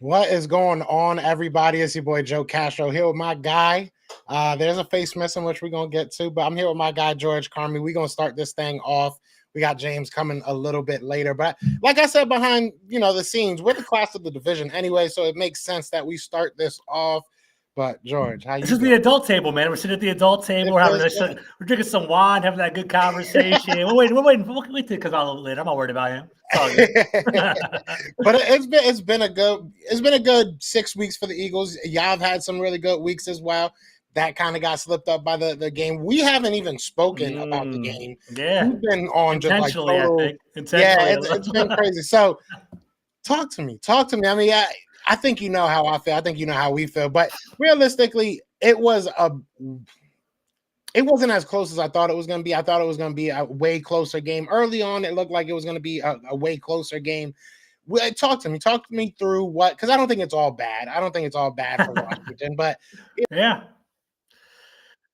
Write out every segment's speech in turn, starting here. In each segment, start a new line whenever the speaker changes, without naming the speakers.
What is going on, everybody? It's your boy Joe Castro here with my guy. There's a face missing, which we're gonna get to, but I'm here with my guy George Carmi. We're gonna start this thing off. We got James coming a little bit later, but like I said, behind the scenes, we're the class of the division anyway, so it makes sense that we start this off. But George, how you?
This is the adult table, man. We're sitting at the adult table. We're drinking some wine, having that good conversation. We're waiting. We'll wait till it comes out a little later. I'm not worried about him. It's all good.
But it's been a good 6 weeks for the Eagles. Y'all have had some really good weeks as well. That kind of got slipped up by the game. We haven't even spoken about the game.
Yeah,
we've been on just like total,
I think. Intentionally.
Yeah, it's been crazy. So talk to me. I mean, I think you know how I feel. I think you know how we feel. But realistically, it wasn't as close as I thought it was going to be. I thought it was going to be a way closer game. Early on, it looked like it was going to be a way closer game. Talk to me through what, because I don't think it's all bad. I don't think it's all bad for Washington, but
yeah.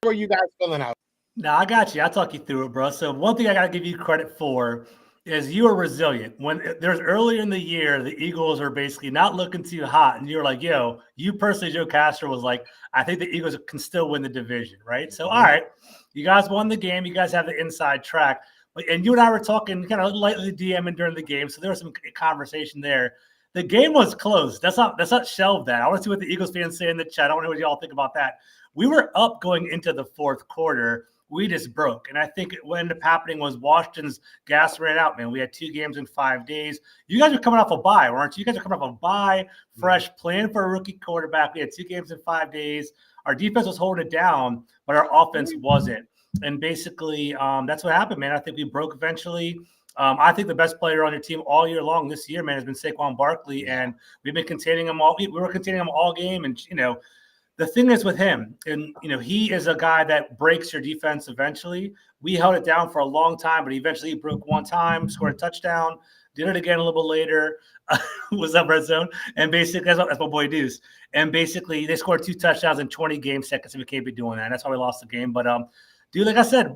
How are you guys feeling out?
No, I got you. I'll talk you through it, bro. So one thing I got to give you credit for is you were resilient. When there's earlier in the year, the Eagles are basically not looking too hot. And you're like, yo, you personally, Joe Castro, was like, I think the Eagles can still win the division, right? So, all right, you guys won the game. You guys have the inside track. And you and I were talking kind of lightly DMing during the game. So there was some conversation there. The game was close. That's not shelved that. I want to see what the Eagles fans say in the chat. I want to know what y'all think about that. We were up going into the fourth quarter. We just broke. And I think what ended up happening was Washington's gas ran out, man. We had 2 games in 5 days. You guys are coming off a bye, weren't you? You guys are coming off a bye, fresh, playing for a rookie quarterback. We had 2 games in 5 days. Our defense was holding it down, but our offense wasn't. And basically, that's what happened, man. I think we broke eventually. I think the best player on your team all year long this year, man, has been Saquon Barkley. And we've been containing him all. We were containing him all game. And, the thing is with him, and he is a guy that breaks your defense eventually. We held it down for a long time, but eventually he broke one time, scored a touchdown, did it again a little bit later, was up red zone, and basically that's my boy Deuce. And basically they scored 2 touchdowns in 20 game seconds, and we can't be doing that. That's why we lost the game. But dude, like I said,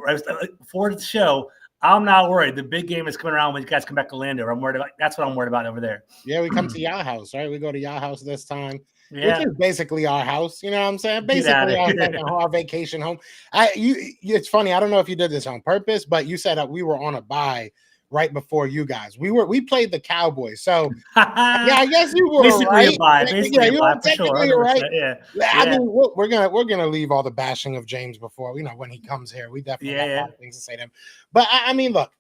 before the show, I'm not worried. The big game is coming around when you guys come back to Landover. That's what I'm worried about over there.
Yeah, we come to y'all house, right? We go to y'all house this time.
Yeah.
Which is basically our house, you know what I'm saying? Basically our vacation home. It's funny, I don't know if you did this on purpose, but you said that we were on a bye right before you guys. We played the Cowboys. So yeah, I guess you were
basically
right.
A bye. Basically
you were
for sure.
Right.
Yeah.
I mean, we're gonna leave all the bashing of James before, when he comes here. We definitely have a lot of things to say to him. But I mean, look,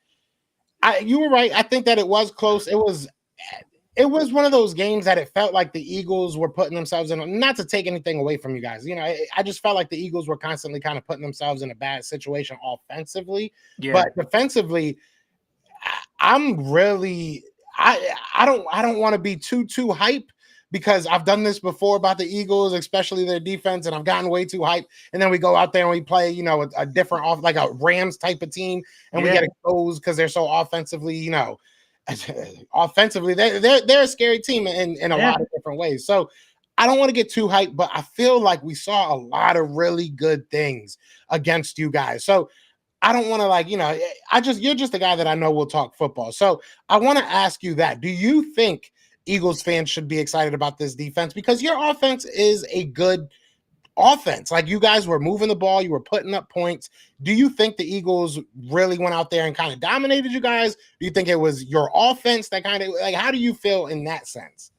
you were right. I think that it was close. It was one of those games that it felt like the Eagles were putting themselves in, not to take anything away from you guys. I just felt like the Eagles were constantly kind of putting themselves in a bad situation offensively. Yeah. But defensively, I'm really I don't want to be too hype, because I've done this before about the Eagles, especially their defense, and I've gotten way too hype. And then we go out there and we play, a different like a Rams type of team, and we get exposed because they're so offensively, offensively, they're a scary team in a lot of different ways. So I don't want to get too hyped, but I feel like we saw a lot of really good things against you guys. So I don't want to you're just a guy that I know will talk football. So I want to ask you that. Do you think Eagles fans should be excited about this defense? Because your offense is a good offense. Like, you guys were moving the ball, you were putting up points. Do you think the Eagles really went out there and kind of dominated you guys? Do you think it was your offense that kind of, like, how do you feel in that sense?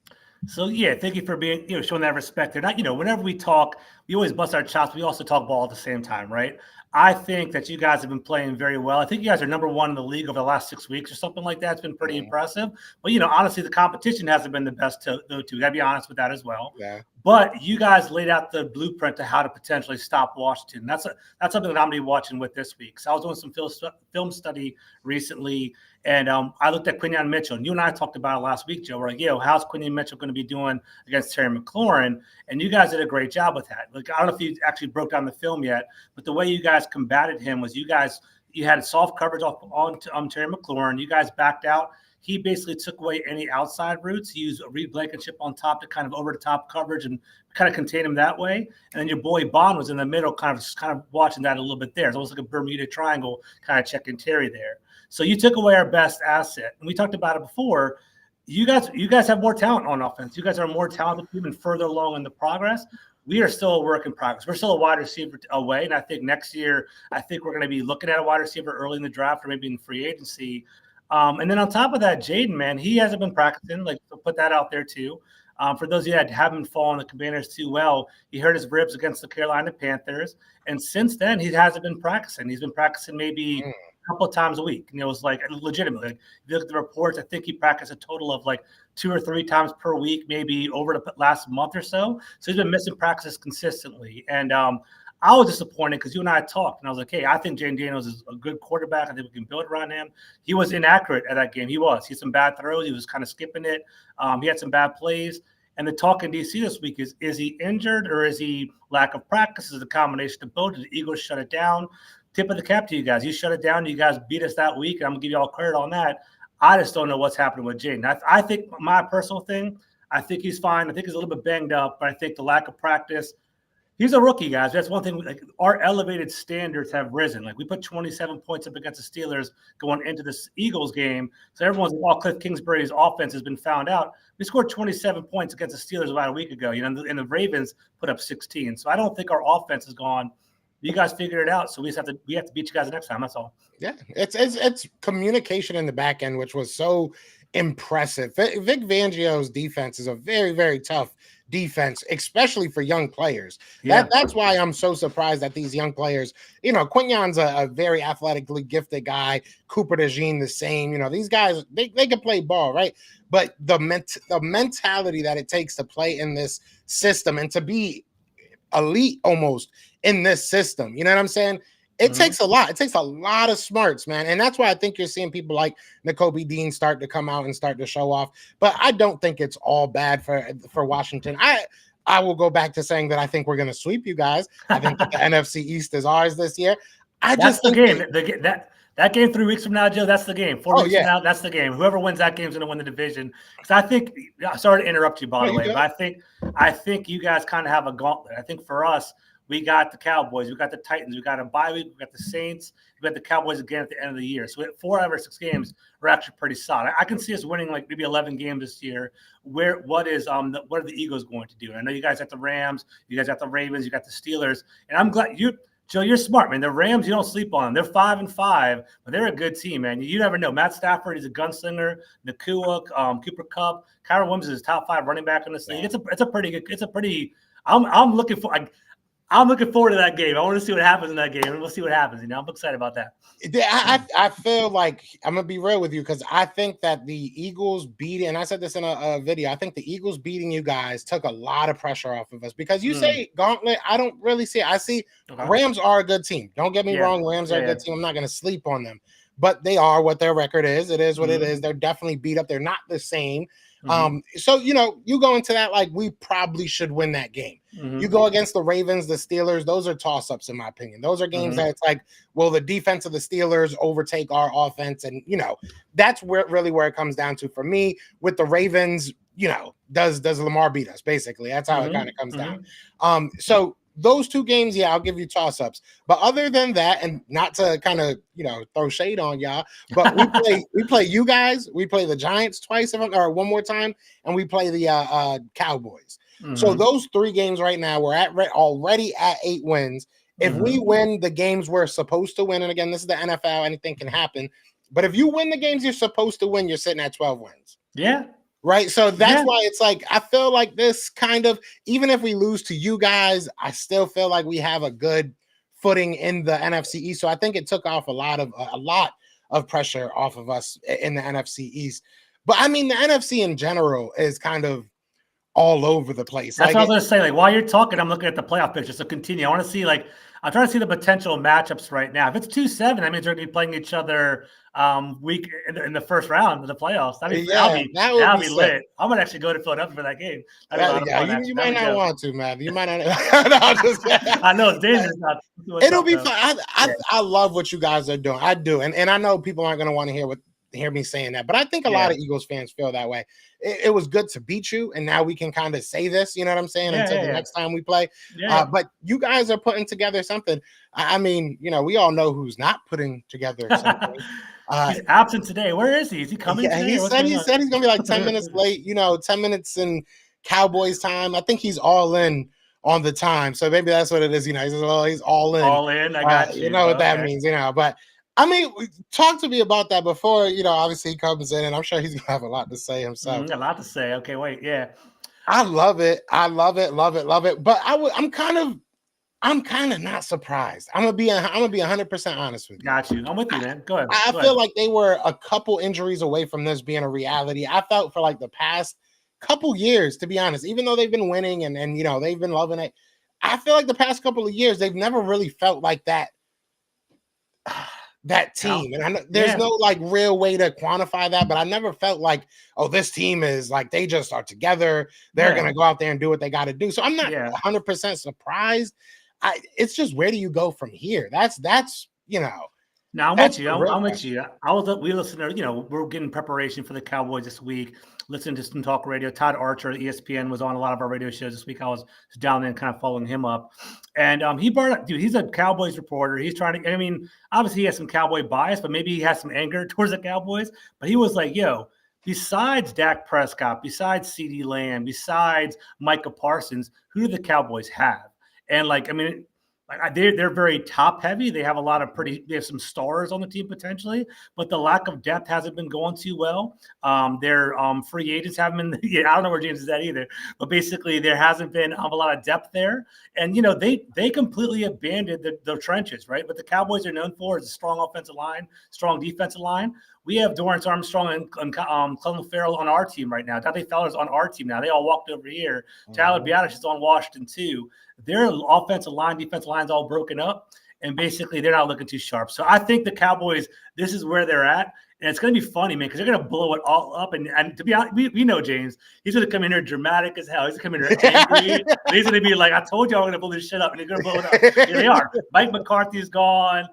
So yeah, thank you for being, showing that respect. They're not, whenever we talk, we always bust our chops. We also talk ball at the same time, right? I think that you guys have been playing very well. I think you guys are number 1 in the league over the last 6 weeks or something like that. It's been pretty impressive. But, honestly, the competition hasn't been the best to go to. Gotta be honest with that as well. Yeah. But you guys laid out the blueprint to how to potentially stop Washington. That's something that I'm going to be watching with this week. So I was doing some film study recently, and I looked at Quinyon Mitchell. And you and I talked about it last week, Joe. We're like, how's Quinyon Mitchell going to be doing against Terry McLaurin? And you guys did a great job with that. Like, I don't know if you actually broke down the film yet, but the way you guys combated him was you had soft coverage on Terry McLaurin. You guys backed out. He basically took away any outside routes. He used a Reed Blankenship on top to kind of over the top coverage and kind of contain him that way. And then your boy Bond was in the middle, kind of watching that a little bit there. It's almost like a Bermuda Triangle, kind of checking Terry there. So you took away our best asset. And we talked about it before. you guys have more talent on offense. You guys are a more talented team and further along in the progress. We are still a work in progress. We're still a wide receiver away, and I think next year, I think we're going to be looking at a wide receiver early in the draft or maybe in free agency. And then on top of that, Jaden, man, he hasn't been practicing. Like, so put that out there too. For those of you that haven't followed the Commanders too well, he hurt his ribs against the Carolina Panthers, and since then he hasn't been practicing. He's been practicing maybe a couple of times a week, and it was like legitimately. Like, if you look at the reports, I think he practiced a total of like 2 or 3 times per week, maybe over the last month or so. So he's been missing practices consistently, and I was disappointed because you and I talked, and I was like, hey, I think Jaden Daniels is a good quarterback. I think we can build around him. He was inaccurate at that game. He had some bad throws. He was kind of skipping it. He had some bad plays. And the talk in D.C. this week is he injured or is he lack of practice? Is a combination of both. Did the Eagles shut it down? Tip of the cap to you guys. You shut it down. You guys beat us that week, and I'm going to give you all credit on that. I just don't know what's happening with Jaden. I think my personal thing, I think he's fine. I think he's a little bit banged up, but I think the lack of practice – he's a rookie, guys. That's one thing. Like, our elevated standards have risen. Like, we put 27 points up against the Steelers going into this Eagles game. So everyone's like, Cliff Kingsbury's offense has been found out. We scored 27 points against the Steelers about a week ago, and the Ravens put up 16. So I don't think our offense is gone. You guys figured it out. So we have to beat you guys next time. That's all.
Yeah, it's communication in the back end, which was so impressive. Vic Fangio's defense is a very, very tough defense, especially for young players. Yeah. That's why I'm so surprised that these young players, Quignon's a very athletically gifted guy. Cooper DeJean the same. These guys, they can play ball, right? But the mentality that it takes to play in this system and to be elite almost in this system, you know what I'm saying? It takes a lot. It takes a lot of smarts, man. And that's why I think you're seeing people like Nakobe Dean start to come out and start to show off. But I don't think it's all bad for Washington. I will go back to saying that I think we're going to sweep you guys. I think that the NFC East is ours this year.
That's the game. That game 3 weeks from now, Joe, that's the game. 4 weeks from now, that's the game. Whoever wins that game is going to win the division. Because I think – sorry to interrupt you, by the way, but I think you guys kind of have a gauntlet. I think for us – we got the Cowboys, we got the Titans, we got a bye week, we got the Saints, we got the Cowboys again at the end of the year. So 4 out of 6 games are actually pretty solid. I can see us winning like maybe 11 games this year. What are the Eagles going to do? And I know you guys got the Rams, you guys got the Ravens, you got the Steelers, and I'm glad Joe, you're smart, man. The Rams, you don't sleep on them. They're 5-5, but they're a good team, man. You never know. Matt Stafford is a gunslinger. Nakua, Cooper Kupp, Kyron Williams is top 5 running back in this league. It's a pretty good. I'm looking forward to that game. I want to see what happens in that game, and we'll see what happens. I'm excited about that.
I feel like I'm going to be real with you because I think that the Eagles beating, and I said this in a video, I think the Eagles beating you guys took a lot of pressure off of us because you say gauntlet. I don't really see it. I see Rams are a good team. Don't get me wrong. Rams are a good team. I'm not going to sleep on them, but they are what their record is. It is what it is. They're definitely beat up. They're not the same. So, you go into that like we probably should win that game. You go against the Ravens, the Steelers, those are toss-ups in my opinion. Those are games that it's like, will the defense of the Steelers overtake our offense? And, that's where it comes down to for me with the Ravens, does Lamar beat us? Basically, that's how it kind of comes down. So those 2 games, I'll give you toss-ups. But other than that, and not to kind of, throw shade on y'all, but we play you guys. We play the Giants twice or one more time, and we play the Cowboys. So those 3 games right now, we're already at 8 wins. If we win the games we're supposed to win, and again, this is the NFL, anything can happen. But if you win the games you're supposed to win, you're sitting at 12 wins.
Yeah.
Right. So that's why it's like, I feel like this kind of, even if we lose to you guys, I still feel like we have a good footing in the NFC East. So I think it took off a lot of pressure off of us in the NFC East. But I mean, the NFC in general is kind of all over the place.
That's what I was going to say. Like, while you're talking, I'm looking at the playoff picture. So continue. I want to see, I'm trying to see the potential matchups right now. If it's 2-7, that means they're going to be playing each other week in the first round of the plallayoffs. That'll be lit. I'm going to actually go to Philadelphia for that game.
You might not want to, man. You might not. No,
I know it's dangerous.
It'll be fun. I love what you guys are doing. I do. And I know people aren't going to want to hear me saying that, but I think a lot of Eagles fans feel that way. It was good to beat you, and now we can kind of say this, you know what I'm saying, until the next time we play. But you guys are putting together something. I mean, we all know who's not putting together something.
He's absent today. Where is he? Is he coming today?
He said he's going to be like 10 minutes late, 10 minutes in Cowboys time. I think he's all in on the time. So maybe that's what it is. He says, well, he's all in.
All in. I got you.
You know what that means, But I mean, talk to me about that before, obviously he comes in, and I'm sure he's going to have a lot to say himself.
A lot to say. Okay, wait. Yeah.
I love it. I love it. But I'm kind of not surprised. I'm gonna be 100% honest with you.
Got you. I'm with you, man. Go ahead.
I feel like they were a couple injuries away from this being a reality. I felt for like the past couple years, to be honest, even though they've been winning and they've been loving it. I feel like the past couple of years they've never really felt like that team. And I know there's no like real way to quantify that, but I never felt like, oh, this team is like they just are together. They're gonna go out there and do what they got to do. So I'm not 100% surprised. It's just, where do you go from here? That's
Now I'm with you. I'm with you. We listened to, we're getting preparation for the Cowboys this week, listening to some talk radio. Todd Archer at ESPN was on a lot of our radio shows this week. I was down there and kind of following him up. And he brought up, dude, he's a Cowboys reporter. He's trying to, obviously he has some Cowboy bias, but maybe he has some anger towards the Cowboys. But he was like, besides Dak Prescott, besides CeeDee Lamb, besides Micah Parsons, who do the Cowboys have? And they're very top heavy. They have they have some stars on the team potentially, but the lack of depth hasn't been going too well. Their free agents haven't been. I don't know where James is at either, but basically there hasn't been a lot of depth there. And they completely abandoned the trenches, right? What the Cowboys are known for is a strong offensive line, strong defensive line. We have Dorrance Armstrong and Clelin Ferrell on our team right now. Dante Fowler's on our team now. They all walked over here. Tyler Biadasz is on Washington too. Their offensive line, defensive line's all broken up, and basically they're not looking too sharp. So I think the Cowboys, this is where they're at. And it's going to be funny, man, because they're going to blow it all up. And to be honest, we know James. He's going to come in here dramatic as hell. He's going to come in here angry. He's going to be like, I told you I was going to blow this shit up, and they're going to blow it up. Here they are. Mike McCarthy's gone.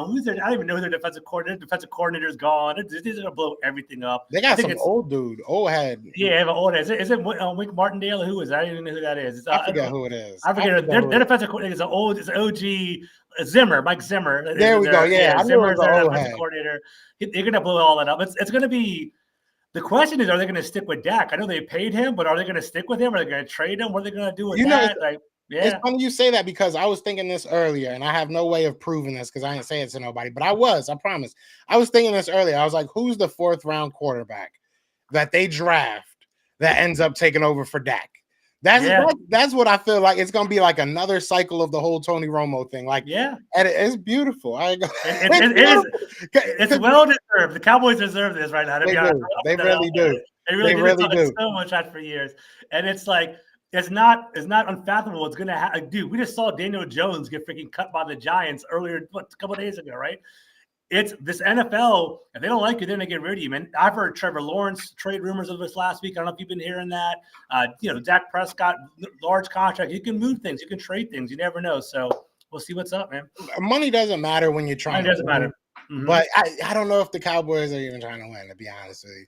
Who's there? I don't even know who their defensive coordinator's gone. They're going to blow everything up.
They got some old dude, old head.
Yeah, they have an old head. Is it Wink Martindale? Who is that? I don't even know who that is.
I forget who it is.
I forget. Their defensive coordinator is OG Zimmer, Mike Zimmer.
There we go. Yeah,
Zimmer is their defensive coordinator. They're going to blow all that up. It's going to be – the question is, are they going to stick with Dak? I know they paid him, but are they going to stick with him? Are they going to trade him? What are they going to do with that?
It's funny you say that, because I was thinking this earlier, and I have no way of proving this because I didn't say it to nobody, but I promise. I was thinking this earlier. I was like, who's the 4th-round quarterback that they draft that ends up taking over for Dak? That's what I feel like. It's going to be like another cycle of the whole Tony Romo thing. And it's beautiful.
It's well deserved. The Cowboys deserve this right now.
They really do.
They really do. So much out for years, and it's like it's not unfathomable. It's gonna happen. Dude, we just saw Daniel Jones get freaking cut by the Giants earlier, a couple of days ago, right? It's this NFL. If they don't like you, then they get rid of you, man. I've heard Trevor Lawrence trade rumors of this last week. I don't know if you've been hearing that. Dak Prescott, large contract. You can move things. You can trade things. You never know. So we'll see what's up, man.
Money doesn't matter when you're trying.
Money doesn't matter.
Mm-hmm. But I don't know if the Cowboys are even trying to win, to be honest with you.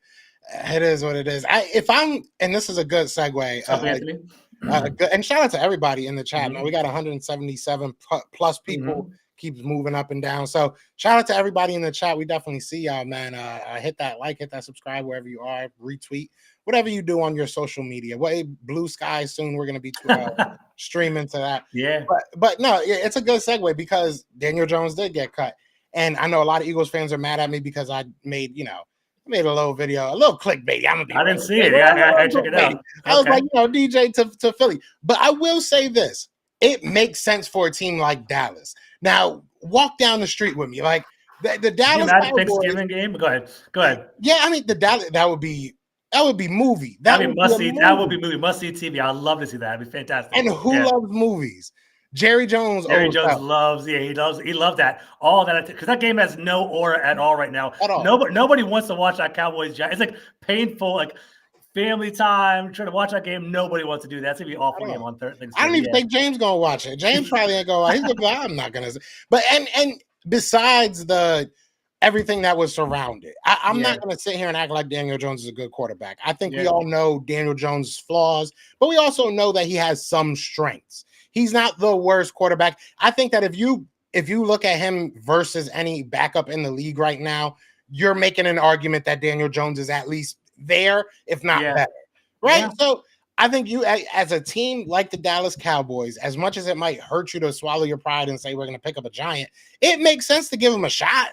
It is what it is. And this is a good segue. And shout out to everybody in the chat. Mm-hmm. Man, we got 177 plus people. Mm-hmm. Keeps moving up and down. So shout out to everybody in the chat. We definitely see y'all, man. Hit that like, hit that subscribe wherever you are, retweet, whatever you do on your social media. Blue Sky soon. We're going to be streaming to that.
Yeah.
But no, it's a good segue because Daniel Jones did get cut. And I know a lot of Eagles fans are mad at me because I made a little video, a little clickbait.
I didn't see it. I check it out.
I was like, DJ to Philly. But I will say this. It makes sense for a team like Dallas. Now, walk down the street with me. Like the Dallas Cowboys,
Thanksgiving game. Go ahead.
Yeah, I mean the Dallas. That would be movie.
That would be must see. That would be movie. Must see TV. I'd love to see that. It'd be fantastic.
And who loves movies? Jerry Jones
loves. Yeah, he loved that. All that, because that game has no aura at all right now.
At all.
Nobody wants to watch that Cowboys. It's like painful. Like family time, trying to watch that game. Nobody wants to do that. It's gonna be an awful game on Thursday.
I don't even think James gonna watch it. James probably ain't gonna watch it. He's gonna be like, I'm not gonna. But and besides everything that was surrounded, I'm not gonna sit here and act like Daniel Jones is a good quarterback. I think we all know Daniel Jones' flaws, but we also know that he has some strengths. He's not the worst quarterback. I think that if you look at him versus any backup in the league right now, you're making an argument that Daniel Jones is at least there, if not better. Right?
Yeah.
So I think you, as a team like the Dallas Cowboys, as much as it might hurt you to swallow your pride and say we're going to pick up a giant, it makes sense to give him a shot.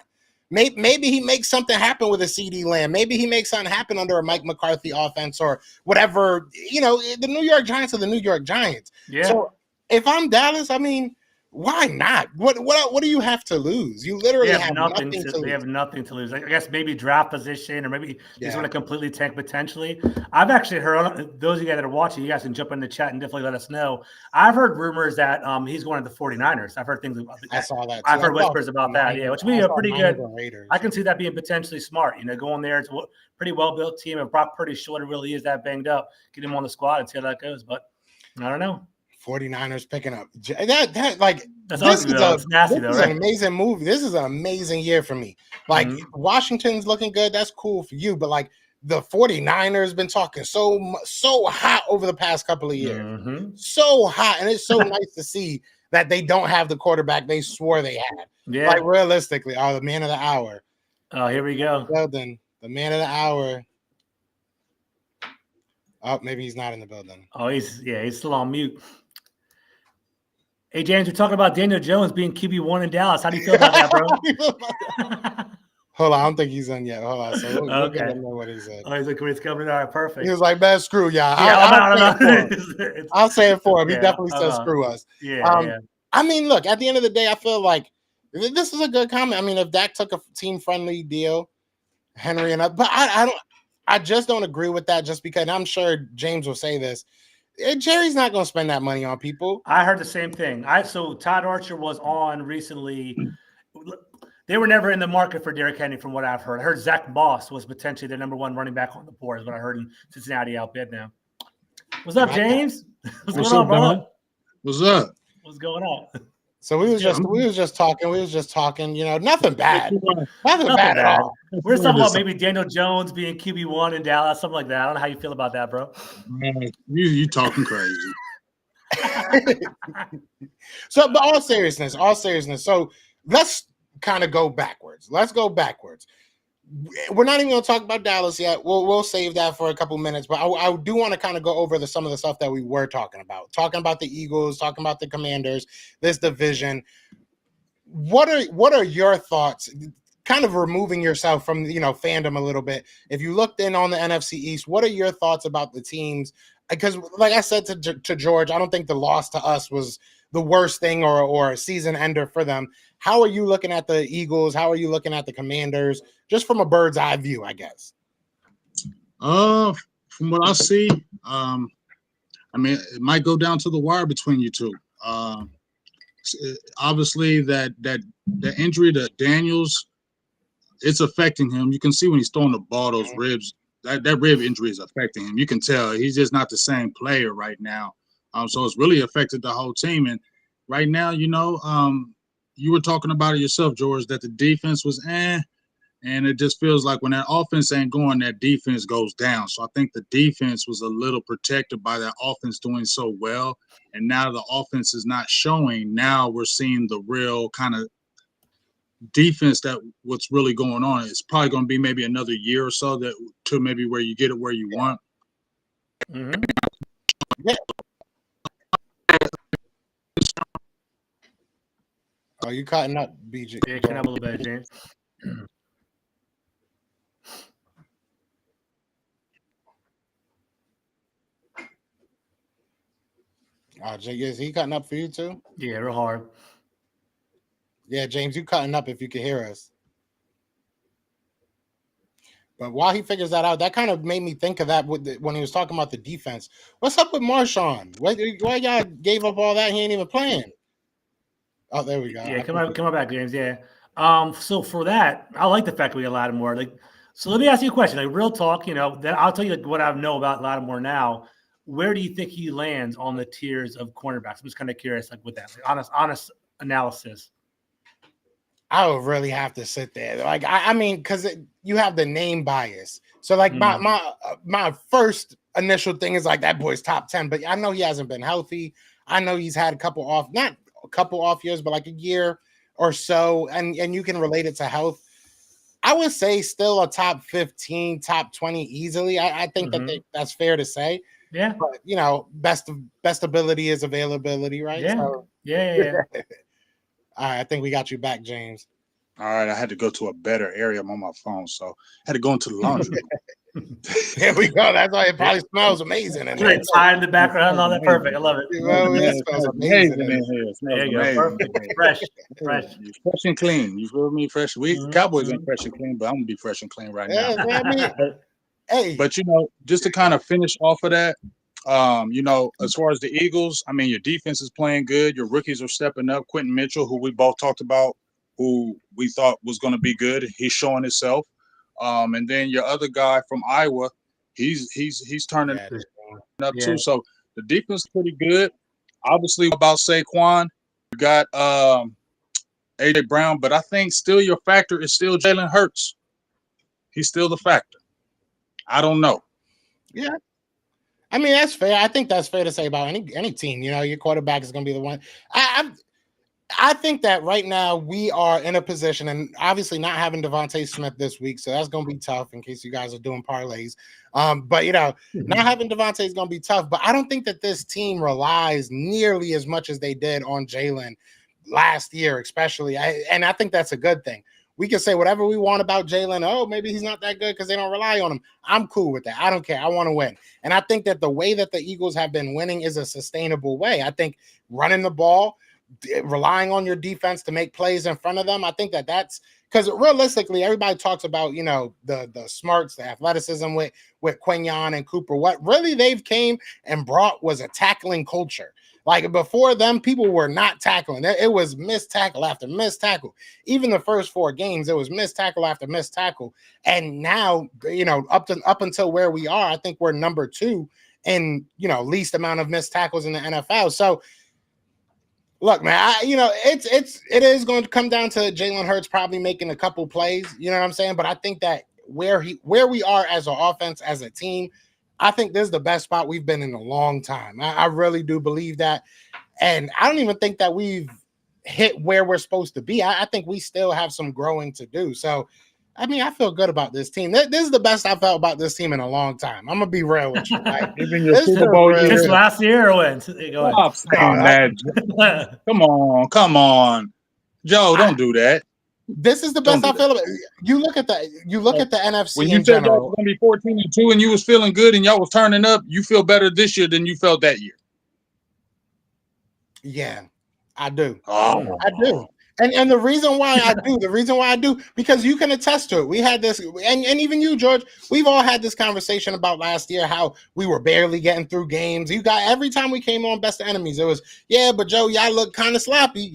Maybe he makes something happen with a CD Lamb. Maybe he makes something happen under a Mike McCarthy offense or whatever. You know, the New York Giants are the New York Giants.
Yeah.
So if I'm Dallas, I mean, why not? What do you have to lose? You literally have nothing to lose.
They have nothing to lose. I guess maybe draft position, or maybe he's going to completely tank potentially. I've actually heard, those of you guys that are watching, you guys can jump in the chat and definitely let us know. I've heard rumors that he's going to the 49ers. I've heard things about that.
I saw that too.
I've heard whispers about that, which would be a pretty good. I can see that being potentially smart. You know, going there, it's a pretty well-built team, and Brock Purdy's short, it really is that banged up. Get him on the squad and see how that goes. But I don't know.
49ers picking up that's
nasty though, right?
An amazing move. This is an amazing year for me. Like Washington's looking good. That's cool for you, but like the 49ers been talking so hot over the past couple of years. So hot, and it's so nice to see that they don't have the quarterback they swore they had.
Yeah.
Like realistically, the man of the hour.
Oh, here we go.
Building. The man of the hour. Oh, maybe he's not in the building.
Oh, he's still on mute. Hey, James, we're talking about Daniel Jones being QB1 in Dallas. How do you feel about that, bro?
Hold on, I don't think he's in yet. Hold on. So we'll get him know what he said.
Oh, he's like, it's coming. All right, perfect.
He was like, man, screw y'all. I'll say it for him. He definitely said screw us. I mean, look, at the end of the day, I feel like this is a good comment. I mean, if Dak took a team-friendly deal, Henry and but I just don't agree with that just because, and I'm sure James will say this, Jerry's not going to spend that money on people.
I heard the same thing. So Todd Archer was on recently. They were never in the market for Derrick Henry, from what I've heard. I heard Zach Moss was potentially the number one running back on the board, is what I heard in Cincinnati outbid now. What's up, James? What's going on, bro?
What's up?
What's going on?
So we was just talking, you know, nothing bad. Nothing bad at all.
We're talking about maybe Daniel Jones being QB1 in Dallas, something like that. I don't know how you feel about that, bro.
Man, you talking crazy.
So, but all seriousness. So let's kind of go backwards. We're not even going to talk about Dallas yet. We'll save that for a couple minutes. But I do want to kind of go over some of the stuff that we were talking about the Eagles, talking about the Commanders, this division. What are your thoughts? Kind of removing yourself from fandom a little bit. If you looked in on the NFC East, what are your thoughts about the teams? Because, like I said to George, I don't think the loss to us was the worst thing or a season ender for them. How are you looking at the Eagles? How are you looking at the Commanders? Just from a bird's eye view, I guess.
From what I see, I mean, it might go down to the wire between you two. Obviously, that the injury to Daniels, it's affecting him. You can see when he's throwing the ball, those ribs, that rib injury is affecting him. You can tell he's just not the same player right now. So it's really affected the whole team. And right now, you were talking about it yourself, George, that the defense was and it just feels like when that offense ain't going, that defense goes down. So I think the defense was a little protected by that offense doing so well. And now the offense is not showing. Now we're seeing the real kind of defense that what's really going on. It's probably going to be maybe another year or so to maybe where you get it where you want.
Mm-hmm.
Yeah. Oh, you cutting up, BJ?
Yeah, cutting up a little bit, James.
Jay, is he cutting up for you too?
Yeah, real hard.
Yeah, James, you cutting up if you can hear us. But while he figures that out, that kind of made me think of that when he was talking about the defense. What's up with Marshawn? Why y'all gave up all that? He ain't even playing. Oh, there we go.
Yeah, come on back, James. Yeah. So for that, I like the fact that we got Lattimore. So let me ask you a question. Real talk. I'll tell you what I know about Lattimore now. Where do you think he lands on the tiers of cornerbacks? I'm just kind of curious, with that honest analysis.
I would really have to sit there. I mean, because you have the name bias. So my first initial thing is that boy's top 10, but I know he hasn't been healthy. I know he's had not a couple off years, but a year or so, and you can relate it to health. I would say still a top 15, top 20 easily. I think that's fair to say.
Yeah.
But, you know, best ability is availability, right?
Yeah.
So,
yeah.
All right, I think we got you back, James.
All right, I had to go to a better area. I'm on my phone, so I had to go into the laundry room.
There we go. That's why it probably smells amazing. And
Great tie in the background, all that perfect. I love it.
It smells amazing in
here.
There you go. Perfect. Fresh.
Fresh and clean. You feel me? Fresh. Cowboys ain't fresh and clean, but I'm gonna be fresh and clean right now.
I mean, hey.
But you know, just to kind of finish off of that, you know, as far as the Eagles, I mean, your defense is playing good. Your rookies are stepping up. Quentin Mitchell, who we both talked about, who we thought was going to be good, he's showing himself. And then your other guy from Iowa, he's turning up too. So the defense is pretty good. Obviously, about Saquon, you got AJ Brown, but I think still your factor is still Jalen Hurts. He's still the factor. I don't know.
Yeah. I mean, that's fair. I think that's fair to say about any team. You know, your quarterback is going to be the one. I think that right now we are in a position, and obviously not having Devontae Smith this week, so that's going to be tough in case you guys are doing parlays. But, you know, not having Devontae is going to be tough. But I don't think that this team relies nearly as much as they did on Jalen last year, especially. And I think that's a good thing. We can say whatever we want about Jalen. Oh, maybe he's not that good because they don't rely on him. I'm cool with that. I don't care. I want to win. And I think that the way that the Eagles have been winning is a sustainable way. I think running the ball, relying on your defense to make plays in front of them. I think that that's because realistically, everybody talks about, you know, the smarts, the athleticism with Quignon and Cooper. What really they've came and brought was a tackling culture. Like before them, people were not tackling. It was missed tackle after missed tackle. Even the first 4 games, it was missed tackle after missed tackle. And now, you know, up until where we are, I think we're number 2 in, you know, least amount of missed tackles in the NFL. So, look, man, it is going to come down to Jalen Hurts probably making a couple plays. You know what I'm saying? But I think that where we are as an offense, as a team, I think this is the best spot we've been in a long time. I really do believe that. And I don't even think that we've hit where we're supposed to be. I think we still have some growing to do. So, I mean, I feel good about this team. This is the best I felt about this team in a long time. I'm going to be real with you. Like,
even your Super Bowl year.
This last year or when?
Stop saying that. Come on. Joe, don't do that.
This is the best I feel about it. You look at the NFC
when you said y'all was gonna be 14-2 and you was feeling good and y'all was turning up, you feel better this year than you felt that year.
Yeah, I do.
Oh.
I do. And the reason why I do, because you can attest to it. We had this, and even you, George, we've all had this conversation about last year, how we were barely getting through games. You got every time we came on Best of Enemies, it was, yeah, but Joe, y'all look kind of sloppy.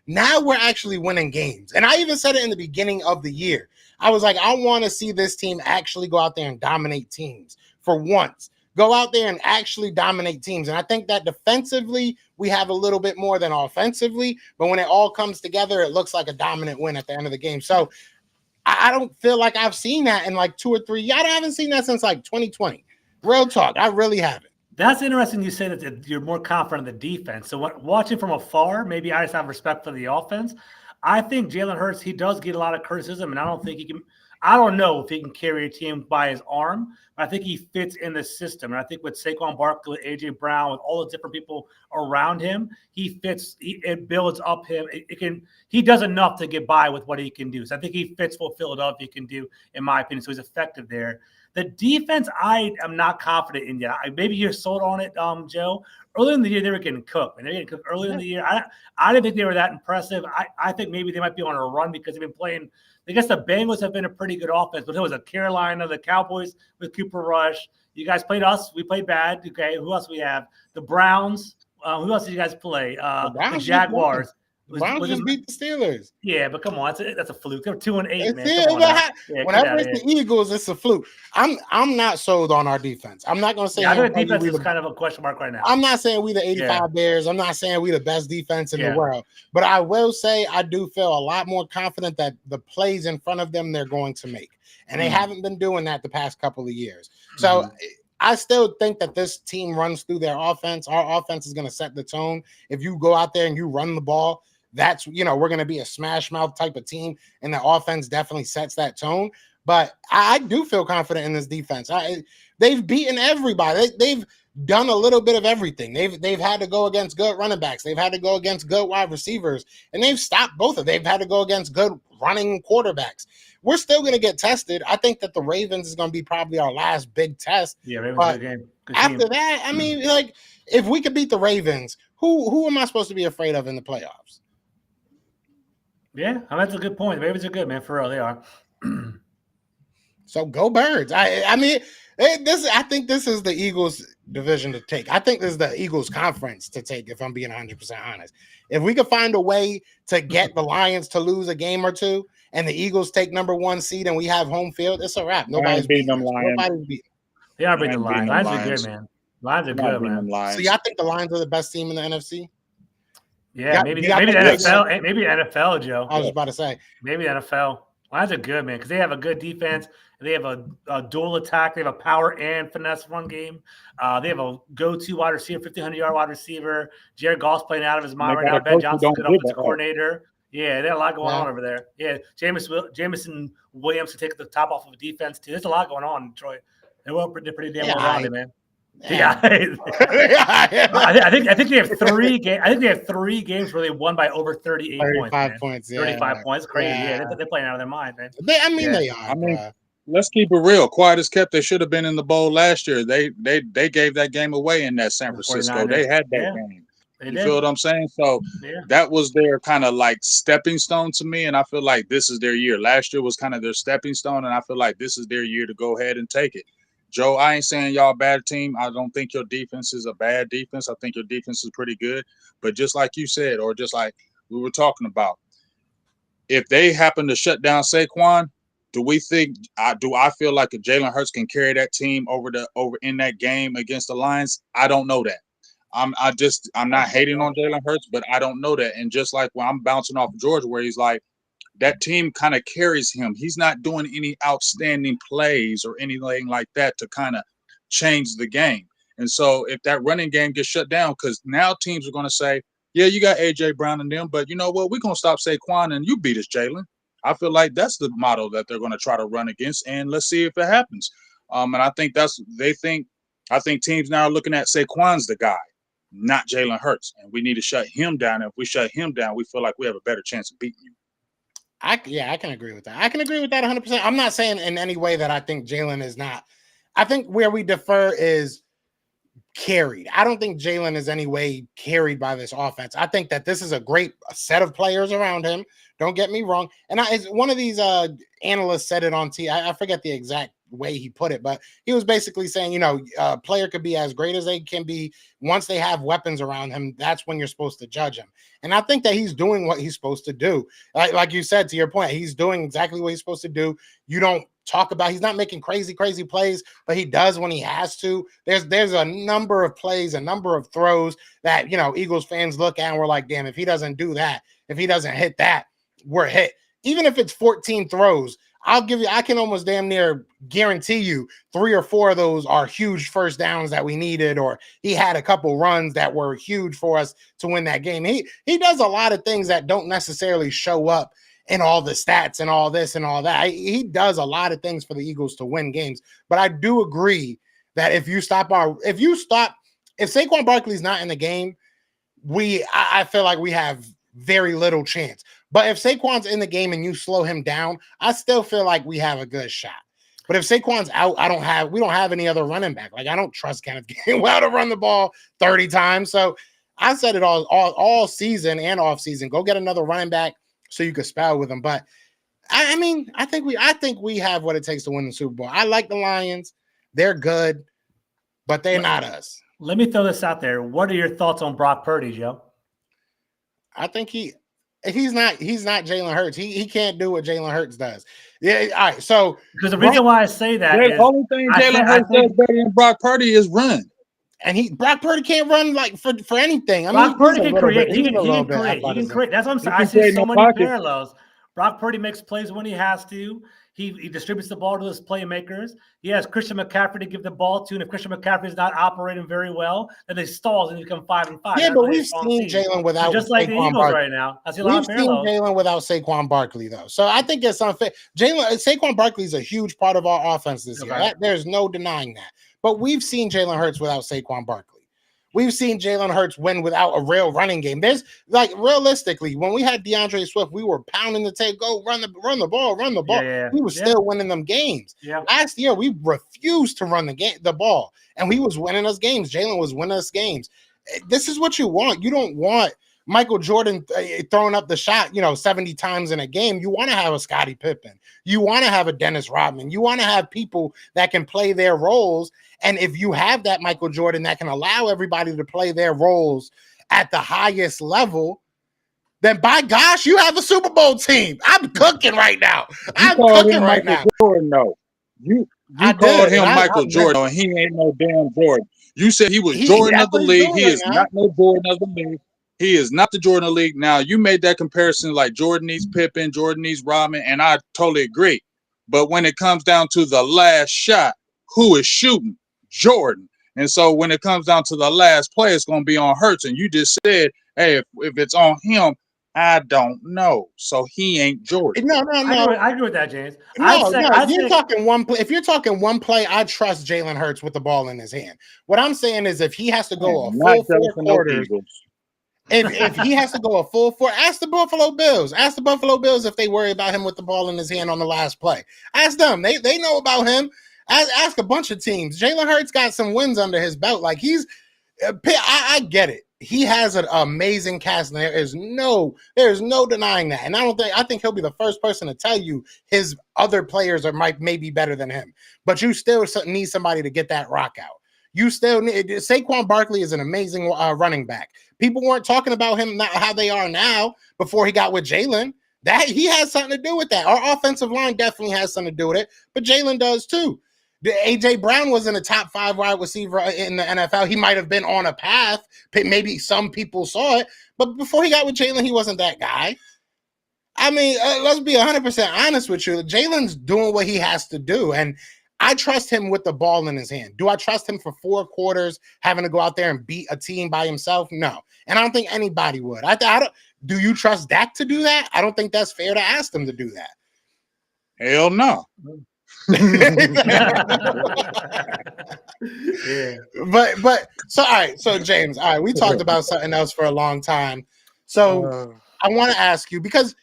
Now we're actually winning games. And I even said it in the beginning of the year. I was like, I want to see this team actually go out there and dominate teams for once. Go out there and actually dominate teams. And I think that defensively, we have a little bit more than offensively. But when it all comes together, it looks like a dominant win at the end of the game. So I don't feel like I've seen that in like 2 or 3 years. I haven't seen that since like 2020. Real talk. I really haven't.
That's interesting. You say that you're more confident in the defense. So watching from afar, maybe I just have respect for the offense. I think Jalen Hurts, he does get a lot of criticism, and I don't think he can. I don't know if he can carry a team by his arm, but I think he fits in the system. And I think with Saquon Barkley, AJ Brown, with all the different people around him, he fits. It builds up him. He does enough to get by with what he can do. So I think he fits what Philadelphia can do, in my opinion. So he's effective there. The defense, I am not confident in yet. Maybe you're sold on it, Joe. Early in the year, they were getting cooked. And they were getting cooked early in the year. I didn't think they were that impressive. I think maybe they might be on a run because they've been playing. I guess the Bengals have been a pretty good offense, but it was a Carolina, the Cowboys with Cooper Rush. You guys played us. We played bad. Okay, who else we have? The Browns. Who else did you guys play? The Jaguars.
Browns just beat the Steelers.
Yeah, but come on, that's a fluke. They're 2-8, man.
Whenever it's the Eagles, it's a fluke. I'm not sold on our defense. I'm not going to say.
I think defense is kind of a question mark right now.
I'm not saying we the 85 Bears. I'm not saying we the best defense in the world. But I will say I do feel a lot more confident that the plays in front of them they're going to make, and they haven't been doing that the past couple of years. So. I still think that this team runs through their offense. Our offense is going to set the tone. If you go out there and you run the ball, that's, we're going to be a smash mouth type of team, and the offense definitely sets that tone. But I do feel confident in this defense. They've beaten everybody. They've done a little bit of everything. They've had to go against good running backs. They've had to go against good wide receivers, and they've stopped both of them. They've had to go against good running quarterbacks. We're still going to get tested. I think that the Ravens is going to be probably our last big test.
Yeah, Ravens good game. Good
after
team.
that, I mean, like, if we could beat the Ravens, who am I supposed to be afraid of in the playoffs?
Yeah, that's a good point. The Ravens are good, man. For real, they are.
So go Birds. I mean, I think this is the Eagles division to take. I think this is the Eagles conference to take, if I'm being 100% honest. If we could find a way to get the Lions to lose a game or two, and the Eagles take number 1 seed, and we have home field, it's a wrap. Nobody's beating them. Nobody's beating.
They are beating the Lions. Lions are good, man. Lions are good, man.
So y'all think the Lions are the best team in the NFC?
Yeah, maybe the NFL. Maybe NFL, Joe.
I was about to say
maybe NFL. Lions are good, man, because they have a good defense. They have a dual attack. They have a power and finesse run game. They have a go-to wide receiver, 1,500-yard wide receiver. Jared Goff's playing out of his mind right now. Ben Johnson's good offensive coordinator. Yeah, they have a lot going on over there. Yeah, Jameson Williams can take the top off of the defense too. There's a lot going on in Detroit. They're pretty damn well rounded, man. Yeah, I think they have 3 games. I think they have 3 games where they won by over 38 points. 35 points, crazy. Yeah, they're playing out of their mind, man.
They are.
I mean, let's keep it real. Quiet as kept. They should have been in the bowl last year. They gave that game away in that San Francisco. They had that game. You feel what I'm saying? So that was their kind of like stepping stone to me, and I feel like this is their year. Last year was kind of their stepping stone, and I feel like this is their year to go ahead and take it. Joe, I ain't saying y'all a bad team. I don't think your defense is a bad defense. I think your defense is pretty good. But just like you said, or just like we were talking about, if they happen to shut down Saquon, do I feel like if Jalen Hurts can carry that team over in that game against the Lions? I don't know that. I'm not hating on Jalen Hurts, but I don't know that. And just like when I'm bouncing off George, where he's like, that team kind of carries him. He's not doing any outstanding plays or anything like that to kind of change the game. And so if that running game gets shut down, because now teams are going to say, yeah, you got A.J. Brown and them, but you know what? We're going to stop Saquon and you beat us, Jalen. I feel like that's the model that they're going to try to run against, and let's see if it happens. And I think I think teams now are looking at Saquon's the guy, not Jalen Hurts, and we need to shut him down. And if we shut him down, we feel like we have a better chance of beating you.
I can agree with that. I can agree with that 100%. I'm not saying in any way that I think Jalen is not. I think where we defer is carried. I don't think Jalen is any way carried by this offense. I think that this is a great set of players around him. Don't get me wrong. And one of these analysts said it on T. I forget the exact way he put it, but he was basically saying, a player could be as great as they can be once they have weapons around him. That's when you're supposed to judge him. And I think that he's doing what he's supposed to do. Like you said, to your point, he's doing exactly what he's supposed to do. You don't talk about, he's not making crazy plays, but he does when he has to. There's a number of plays, a number of throws that, Eagles fans look at and we're like, damn, if he doesn't do that, if he doesn't hit that, we're hit. Even if it's 14 throws, I can almost damn near guarantee you 3 or 4 of those are huge first downs that we needed, or he had a couple runs that were huge for us to win that game. He does a lot of things that don't necessarily show up in all the stats and all this and all that. He does a lot of things for the Eagles to win games. But I do agree that if Saquon Barkley's not in the game, I feel like we have very little chance. But if Saquon's in the game and you slow him down, I still feel like we have a good shot. But if Saquon's out, we don't have any other running back. Like, I don't trust Kenneth Gainwell to run the ball 30 times. So I said it all season and off season. Go get another running back so you could spell with him. But I think we have what it takes to win the Super Bowl. I like the Lions. They're good, but they're not us.
Let me throw this out there. What are your thoughts on Brock Purdy, Joe?
I think he's not Jalen Hurts. He can't do what Jalen Hurts does. Yeah, all right. So
because the reason why I say that
the only thing Jalen Hurts does better than Brock Purdy is run.
And Brock Purdy can't run like for anything.
Brock Purdy can create. He can create. That's what I'm saying. I see so many parallels. Brock Purdy makes plays when he has to. He distributes the ball to his playmakers. He has Christian McCaffrey to give the ball to, and if Christian McCaffrey is not operating very well, then they stalls and become 5-5.
Yeah, but we've seen Jalen without
just like the Eagles
Barkley
right now. I see a lot
we've
of
seen
parallels.
Jalen without Saquon Barkley, though. So I think it's unfair. Saquon Barkley is a huge part of our offense this year. There's no denying that. But we've seen Jalen Hurts without Saquon Barkley. We've seen Jalen Hurts win without a real running game. There's realistically, when we had DeAndre Swift, we were pounding the tape, go run the ball.
Yeah.
We were still winning them games.
Yeah.
Last year, we refused to run the ball, and we was winning us games. Jalen was winning us games. This is what you want. You don't want Michael Jordan throwing up the shot, 70 times in a game. You want to have a Scottie Pippen. You want to have a Dennis Rodman. You want to have people that can play their roles. And if you have that Michael Jordan that can allow everybody to play their roles at the highest level, then by gosh, you have a Super Bowl team. I'm cooking right now.
Jordan, no. You called him Michael Jordan, and he ain't no damn Jordan. You said he was Jordan of the league. He is not no Jordan of the league. He is not the Jordan of the league. Now, you made that comparison like Jordan needs Pippen, Jordan needs Rodman, and I totally agree. But when it comes down to the last shot, who is shooting? Jordan. And so when it comes down to the last play, it's going to be on Hurts. And you just said, hey, if it's on him, I don't know. So he ain't Jordan.
No.
I agree with that, James.
Talking one play. If you're talking one play, I trust Jalen Hurts with the ball in his hand. What I'm saying is if he has to go a full 4 quarters, if he has to go a full 4, ask the Buffalo Bills. Ask the Buffalo Bills if they worry about him with the ball in his hand on the last play. Ask them. They know about him. Ask a bunch of teams. Jalen Hurts got some wins under his belt. Like I get it. He has an amazing cast, and there's no denying that. And I think he'll be the first person to tell you his other players may be better than him. But you still need somebody to get that rock out. You still need Saquon Barkley is an amazing running back. People weren't talking about him not how they are now before he got with Jalen. That he has something to do with that. Our offensive line definitely has something to do with it, but Jalen does too. AJ Brown wasn't a top 5 wide receiver in the NFL. He might have been on a path. Maybe some people saw it, but before he got with Jalen, he wasn't that guy. I mean, let's be 100% honest with you. Jalen's doing what he has to do, and I trust him with the ball in his hand. Do I trust him for 4 quarters having to go out there and beat a team by himself? No, and I don't think anybody would. I don't. Do you trust Dak to do that? I don't think that's fair to ask him to do that.
Hell no.
Yeah. But so all right, so James, all right, we talked about something else for a long time. So I want to ask you because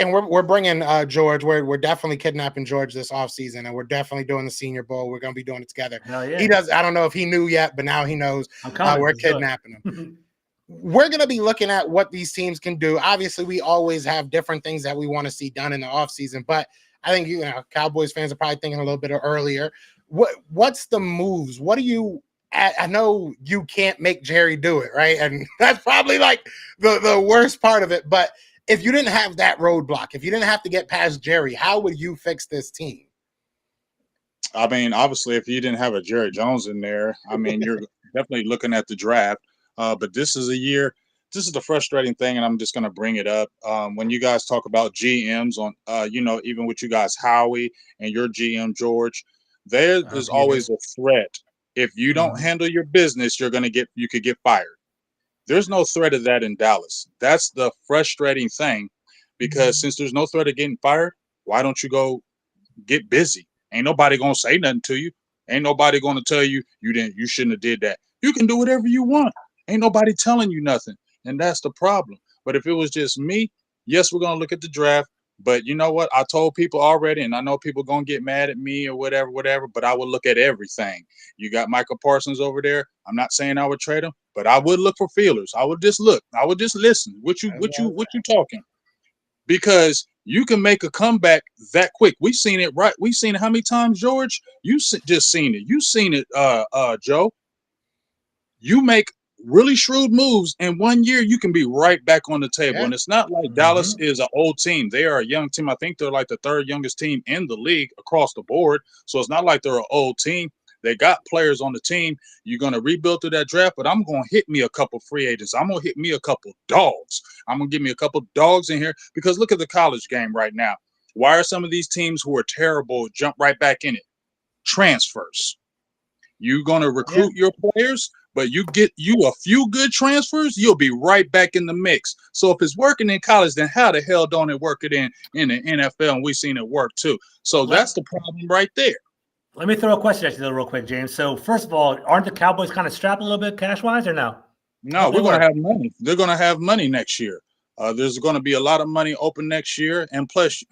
we're bringing George. We're definitely kidnapping George this offseason, and we're definitely doing the Senior Bowl. We're going to be doing it together.
Yeah.
He does. I don't know if he knew yet, but now he knows. We're kidnapping him. We're going to be looking at what these teams can do. Obviously, we always have different things that we want to see done in the offseason, but I think Cowboys fans are probably thinking a little bit earlier. What's the moves? What do you? I know you can't make Jerry do it, right? And that's probably like the worst part of it. But if you didn't have that roadblock, if you didn't have to get past Jerry, how would you fix this team?
I mean, obviously, if you didn't have a Jerry Jones in there, I mean, you're definitely looking at the draft. But this is a year. This is the frustrating thing, and I'm just going to bring it up. When you guys talk about GMs on, even with you guys, Howie and your GM, George, there is always a threat. If you don't handle your business, you could get fired. There's no threat of that in Dallas. That's the frustrating thing, because since there's no threat of getting fired, why don't you go get busy? Ain't nobody going to say nothing to you. Ain't nobody going to tell you you shouldn't have did that. You can do whatever you want. Ain't nobody telling you nothing. And that's the problem. But if it was just me, yes, we're going to look at the draft. But you know what? I told people already, and I know people are going to get mad at me or whatever, but I would look at everything. You got Michael Parsons over there. I'm not saying I would trade him, but I would look for feelers. I would just look. I would just listen. What you talking? Because you can make a comeback that quick. We've seen it, right? We've seen it how many times, George? You just seen it. You've seen it, Joe. You make really shrewd moves in 1 year, you can be right back on the table. And it's not like Dallas is an old team. They are a young team. I think they're like the 3rd youngest team in the league across the board. So it's not like they're an old team. They got players on the team. You're going to rebuild through that draft, but I'm going to hit me a couple free agents. I'm going to hit me a couple dogs. I'm going to give me a couple dogs in here, because look at the college game right now. Why are some of these teams who are terrible jump right back in it? Transfers. You're going to recruit your players, but you get a few good transfers, you'll be right back in the mix. So if it's working in college, then how the hell don't it work it in the NFL? And we've seen it work too. So that's the problem right there.
Let me throw a question at you real quick, James. So first of all, aren't the Cowboys kind of strapped a little bit cash-wise or no?
No, we're going to have money. They're going to have money next year. There's going to be a lot of money open next year. And plus,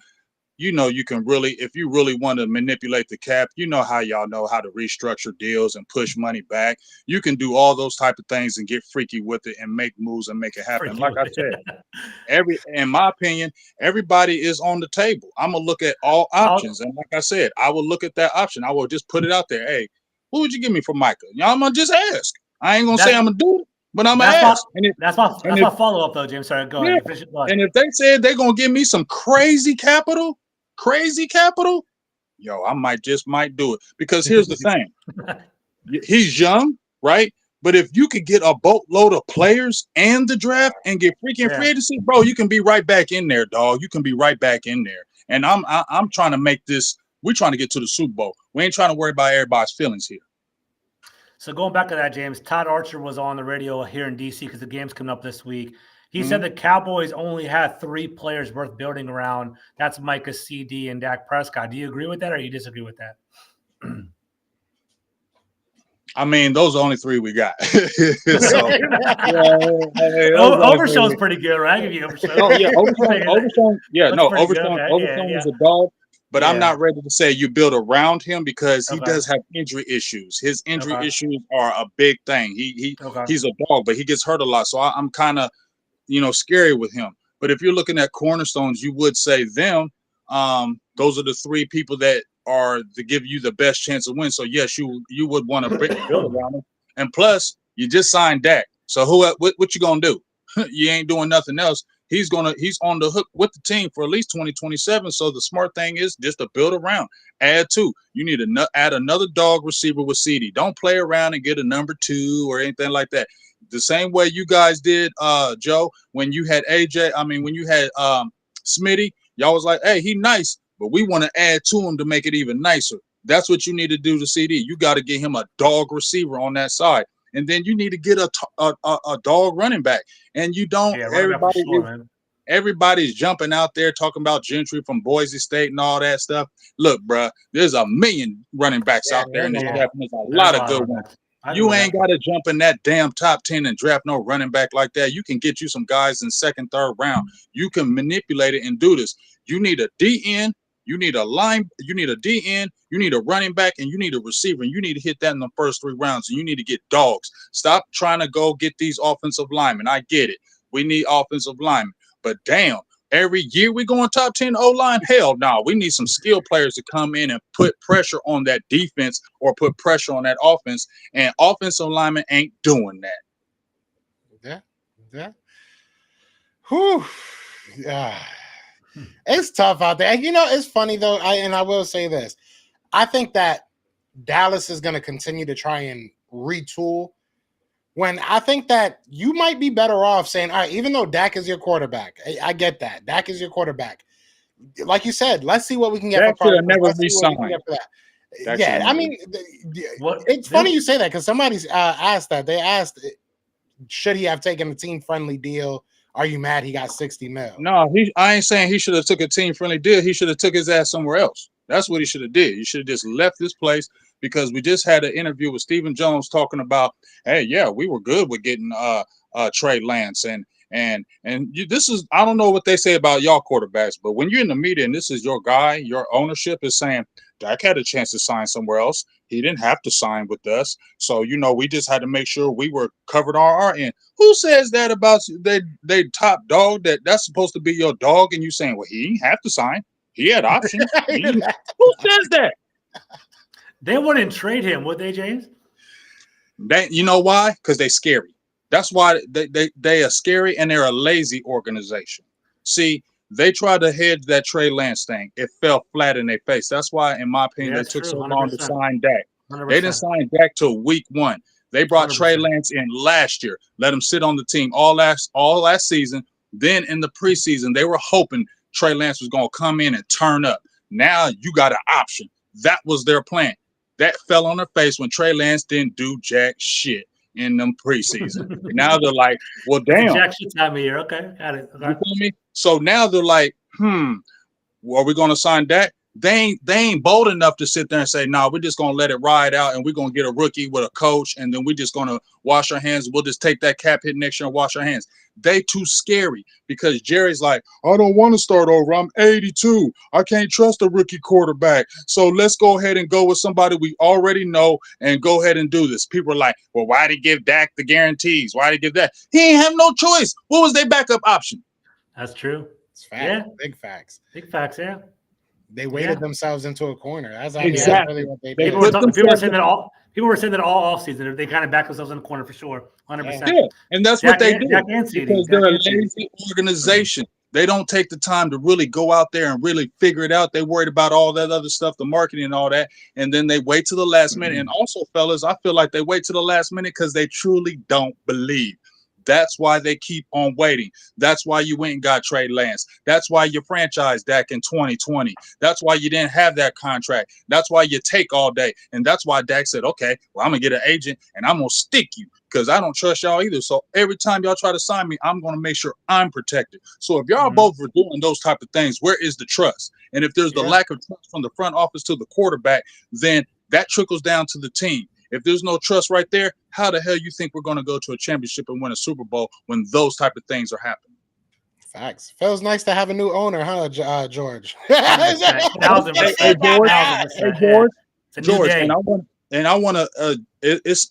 you can really, if you really want to manipulate the cap, how y'all know how to restructure deals and push money back. You can do all those type of things and get freaky with it and make moves and make it happen. Like I said, in my opinion, everybody is on the table. I'm going to look at all options. And like I said, I will look at that option. I will just put it out there. Hey, what would you give me for Micah? I'm going to just ask. I ain't going to say I'm going to do it, but I'm going to ask.
That's my follow-up, though, James. Sorry, go ahead.
And if they said they're going to give me some crazy capital, I might do it. Because here's the thing. He's young, right? But if you could get a boatload of players and the draft and get freaking free agency, bro, you can be right back in there, dog. You can be right back in there. And I'm trying to make this, we're trying to get to the Super Bowl. We ain't trying to worry about everybody's feelings here.
So going back to that, James, Todd Archer was on the radio here in D.C. because the game's coming up this week. He said the Cowboys only had 3 players worth building around. That's Micah, CD, and Dak Prescott. Do you agree with that or you disagree with that?
I mean, those are only 3 we got.
Overshow's pretty good, right? I give you Overshow.
Oh, yeah, Overshow. Yeah, no, Overshow is a dog. But I'm not ready to say you build around him because he does have injury issues. His injury issues are a big thing. He's a dog, but he gets hurt a lot. So I'm kind of, scary with him. But if you're looking at cornerstones, you would say them. Those are the 3 people that are to give you the best chance of win. So yes, you would want to build around him. And plus, you just signed Dak. So what you gonna do? You ain't doing nothing else. He's on the hook with the team for at least 2027. So the smart thing is just to build around. Add 2. You need to add another dog receiver with CD. Don't play around and get a number 2 or anything like that. The same way you guys did, Joe, when you had when you had Smitty, y'all was like, hey, he nice, but we want to add to him to make it even nicer. That's what you need to do to CD. You got to get him a dog receiver on that side. And then you need to get a dog running back. And you don't, everybody's jumping out there talking about Gentry from Boise State and all that stuff. Look, bro, there's a million running backs out there in this draft. There's a lot of good ones. You ain't got to jump in that damn top 10 and draft no running back like that. You can get you some guys in 2nd, 3rd round. You can manipulate it and do this. You need a DN. You need a line. You need a DN. You need a running back, and you need a receiver. And you need to hit that in the first 3 rounds. And you need to get dogs. Stop trying to go get these offensive linemen. I get it. We need offensive linemen. But damn, every year we going top 10 O-line? Hell no. We need some skilled players to come in and put pressure on that defense or put pressure on that offense. And offensive linemen ain't doing that.
Yeah. Whew. Yeah. It's tough out there. And it's funny though. I will say this. I think that Dallas is going to continue to try and retool when I think that you might be better off saying, all right, even though Dak is your quarterback, I get that. Dak is your quarterback. Like you said, let's see what we can get
Dak
for
never re-signed.
Yeah, I mean, it's funny you say that because somebody's asked that. They asked, should he have taken a team-friendly deal? Are you mad he got $60 million?
No, I ain't saying he should have took a team-friendly deal. He should have took his ass somewhere else. That's what he should have did. He should have just left this place because we just had an interview with Stephen Jones talking about, hey, yeah, we were good with getting Trey Lance this is, I don't know what they say about y'all quarterbacks, but when you're in the media and this is your guy, your ownership is saying Dak had a chance to sign somewhere else. He didn't have to sign with us. So, we just had to make sure we were covered on our end. Who says that about they top dog that's supposed to be your dog? And you saying, well, he didn't have to sign. He had options. Who says that?
They wouldn't trade him, would they, James?
You know why? Because they're scary. That's why they are scary and they're a lazy organization. See, they tried to hedge that Trey Lance thing. It fell flat in their face. That's why, in my opinion, they took so long to sign Dak. 100%. They didn't sign Dak till week 1. They brought 100%. Trey Lance in last year, let him sit on the team all last season. Then in the preseason, they were hoping Trey Lance was going to come in and turn up. Now you got an option. That was their plan. That fell on their face when Trey Lance didn't do jack shit in them preseason. Now they're like, well, damn.
It's a jack shit time of year. Okay, got it. Okay.
You feel me? So now they're like, are we going to sign Dak? They ain't bold enough to sit there and say, no, we're just going to let it ride out and we're going to get a rookie with a coach and then we're just going to wash our hands. We'll just take that cap hit next year and wash our hands. They too scary because Jerry's like, I don't want to start over. I'm 82. I can't trust a rookie quarterback. So let's go ahead and go with somebody we already know and go ahead and do this. People are like, well, why did he give Dak the guarantees? Why did he give that? He ain't have no choice. What was their backup option?
That's true.
It's facts.
Yeah.
Big facts.
Big facts, yeah.
They weighted themselves into a corner. That's
exactly
really what they did.
People were saying that all offseason. They kind of backed themselves in the corner for sure. 100%.
Yeah, and that's what they do. Because they're a lazy organization. They don't take the time to really go out there and really figure it out. They worried about all that other stuff, the marketing and all that. And then they wait to the last minute. And also, fellas, I feel like they wait to the last minute because they truly don't believe. That's why they keep on waiting. That's why you went and got Trey Lance. That's why you franchised Dak in 2020. That's why you didn't have that contract. That's why you take all day. And that's why Dak said, okay, well, I'm going to get an agent and I'm going to stick you because I don't trust y'all either. So every time y'all try to sign me, I'm going to make sure I'm protected. So if y'all both were doing those type of things, where is the trust? And if there's the lack of trust from the front office to the quarterback, then that trickles down to the team. If there's no trust right there, how the hell you think we're going to go to a championship and win a Super Bowl when those type of things are happening?
Facts. Feels nice to have a new owner, huh, George?
Hey, George. And I want to.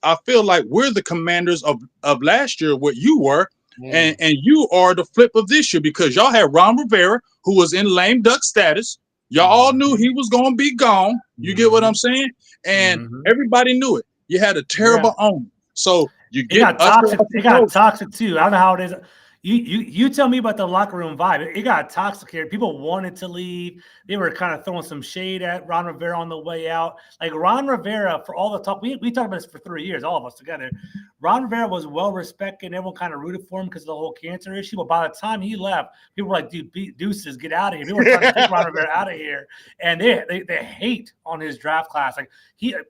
I feel like we're the Commanders of last year, what you were, and you are the flip of this year because y'all had Ron Rivera, who was in lame duck status. Y'all all knew he was going to be gone. You get what I'm saying? And everybody knew it. You had a terrible owner. So you get
toxic. It got toxic too. I don't know how it is. You tell me about the locker room vibe. It got toxic here. People wanted to leave. They were kind of throwing some shade at Ron Rivera on the way out. Like Ron Rivera, for all the talk, we talked about this for 3 years, all of us together. Ron Rivera was well respected. And everyone kind of rooted for him because of the whole cancer issue. But by the time he left, people were like, dude, deuces, get out of here. People were trying to take Ron Rivera out of here. And they hate on his draft class. Like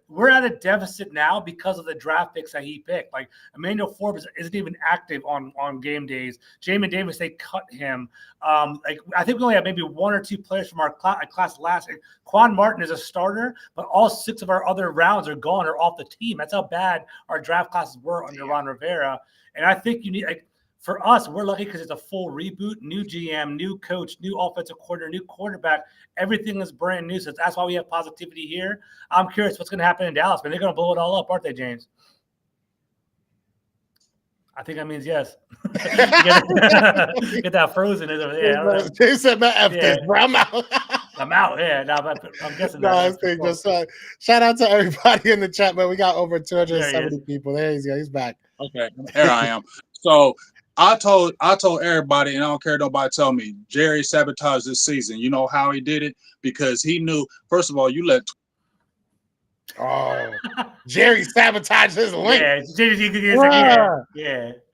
we're at a deficit now because of the draft picks that he picked. Like Emmanuel Forbes isn't even active on game days. Jamin Davis, they cut him. I think we only have maybe one or two players from our class last year. Quan Martin is a starter, but all 6 of our other rounds are gone or off the team. That's how bad our draft classes were under Ron Rivera. And I think you need, for us, we're lucky because it's a full reboot, new GM, new coach, new offensive coordinator, new quarterback. Everything is brand new. So that's why we have positivity here. I'm curious what's going to happen in Dallas, man. They're going to blow it all up, aren't they, James? I think that means yes. Get that frozen. Yeah.
They said my F this, bro. I'm out.
I'm out. Yeah. No, but I'm guessing
shout out to everybody in the chat, man. We got over 270 people. There he go. He's back.
Okay. Here I am. So I told everybody, and I don't care nobody tell me, Jerry sabotaged this season. You know how he did it? Because he knew, first of all, you let
Jerry sabotaged his link.
Yeah.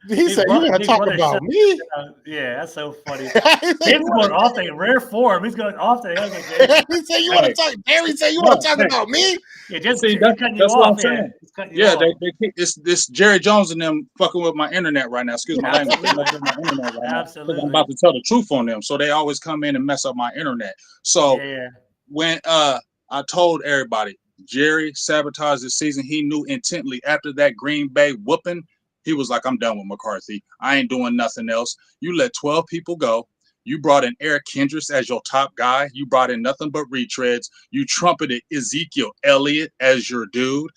He said, "You're gonna talk about me?"
Yeah, that's so funny. He's going off the rare form. He's going off the.
He said, "You want to talk?" Jerry said, "You want to talk about me?"
Yeah, just see, that's
what I'm saying. Yeah, this Jerry Jones and them fucking with my internet right now. Excuse my language.
Absolutely.
I'm about to tell the truth on them, so they always come in and mess up my internet. So when I told everybody, Jerry sabotaged this season. He knew intently after that Green Bay whooping, he was like, I'm done with McCarthy. I ain't doing nothing else. You let 12 people go. You brought in Eric Kendricks as your top guy. You brought in nothing but retreads. You trumpeted Ezekiel Elliott as your dude.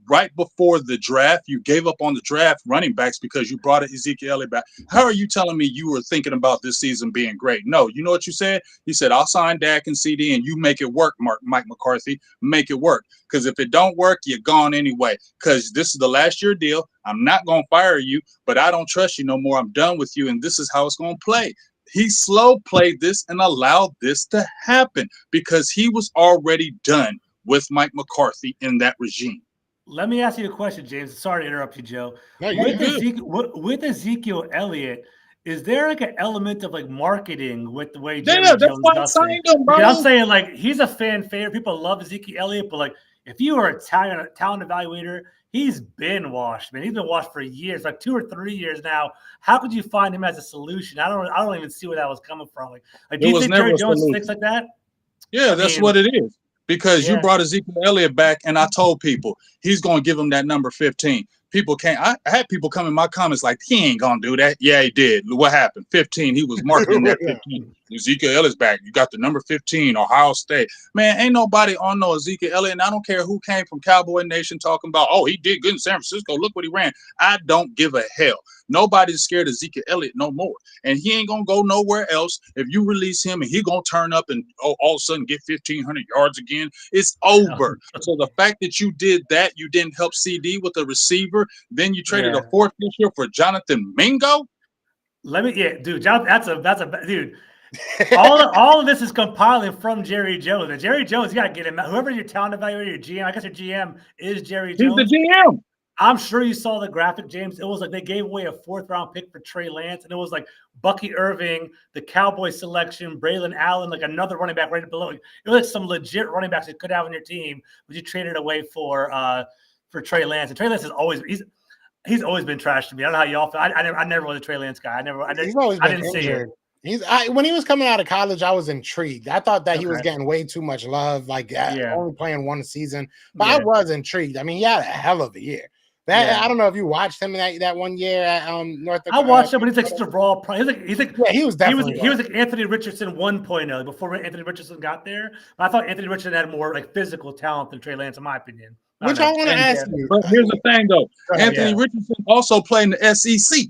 Right before the draft, you gave up on the draft running backs because you brought Ezekiel Elliott back. How are you telling me you were thinking about this season being great? No, you know what you said? You said, I'll sign Dak and CD and you make it work, Mike McCarthy. Make it work. Because if it don't work, you're gone anyway. Because this is the last year deal. I'm not going to fire you, but I don't trust you no more. I'm done with you, and this is how it's going to play. He slow played this and allowed this to happen because he was already done with Mike McCarthy in that regime.
Let me ask you a question, James. Sorry to interrupt you, Joe.
No,
with Ezekiel Elliott, is there like an element of like marketing with the way Jerry
Yeah, that's
Jones
why I
does
signed
things?
him, bro.
Because I'm saying like he's a fan favorite. People love Ezekiel Elliott, but like if you are a talent evaluator, he's been washed, man. He's been washed for years, like 2 or 3 years now. How could you find him as a solution? I don't even see where that was coming from. Like do you think Jerry Jones thinks like that?
Yeah, that's what it is. Because you brought Ezekiel Elliott back, and I told people he's going to give him that number 15. People can't. I had people come in my comments like, he ain't going to do that. Yeah, he did. What happened? 15. He was marketing that 15. Ezekiel Elliott's back. You got the number 15, Ohio State. Man, ain't nobody on no Ezekiel Elliott, and I don't care who came from Cowboy Nation talking about, oh, he did good in San Francisco. Look what he ran. I don't give a hell. Nobody's scared of Ezekiel Elliott no more. And he ain't going to go nowhere else. If you release him and he going to turn up and all of a sudden get 1,500 yards again, it's over. So the fact that you did that, you didn't help CD with the receiver, then you traded a fourth this year for Jonathan Mingo?
Dude, that's a dude. all of this is compiling from Jerry Jones. And Jerry Jones, you got to get him. Whoever your talent evaluator, your GM, I guess your GM is Jerry Jones.
He's the GM.
I'm sure you saw the graphic, James. It was like they gave away a 4th-round pick for Trey Lance, and it was like Bucky Irving, the Cowboys selection, Braylon Allen, like another running back right below. It was like some legit running backs you could have on your team, but you traded away for Trey Lance. And Trey Lance has always he's always been trash to me. I don't know how y'all feel. I never was a Trey Lance guy.
He's always been injured. When he was coming out of college, I was intrigued. I thought that he was getting way too much love, like only playing one season. But I was intrigued. I mean, he had a hell of a year. I don't know if you watched him in that 1 year at North Dakota.
I watched him, but he's like such a raw.
He was definitely
he was like Anthony Richardson 1.0 before Anthony Richardson got there. But I thought Anthony Richardson had more like physical talent than Trey Lance, in my opinion.
Which I want to ask you.
But here's the thing, though. Anthony Richardson also played in the SEC.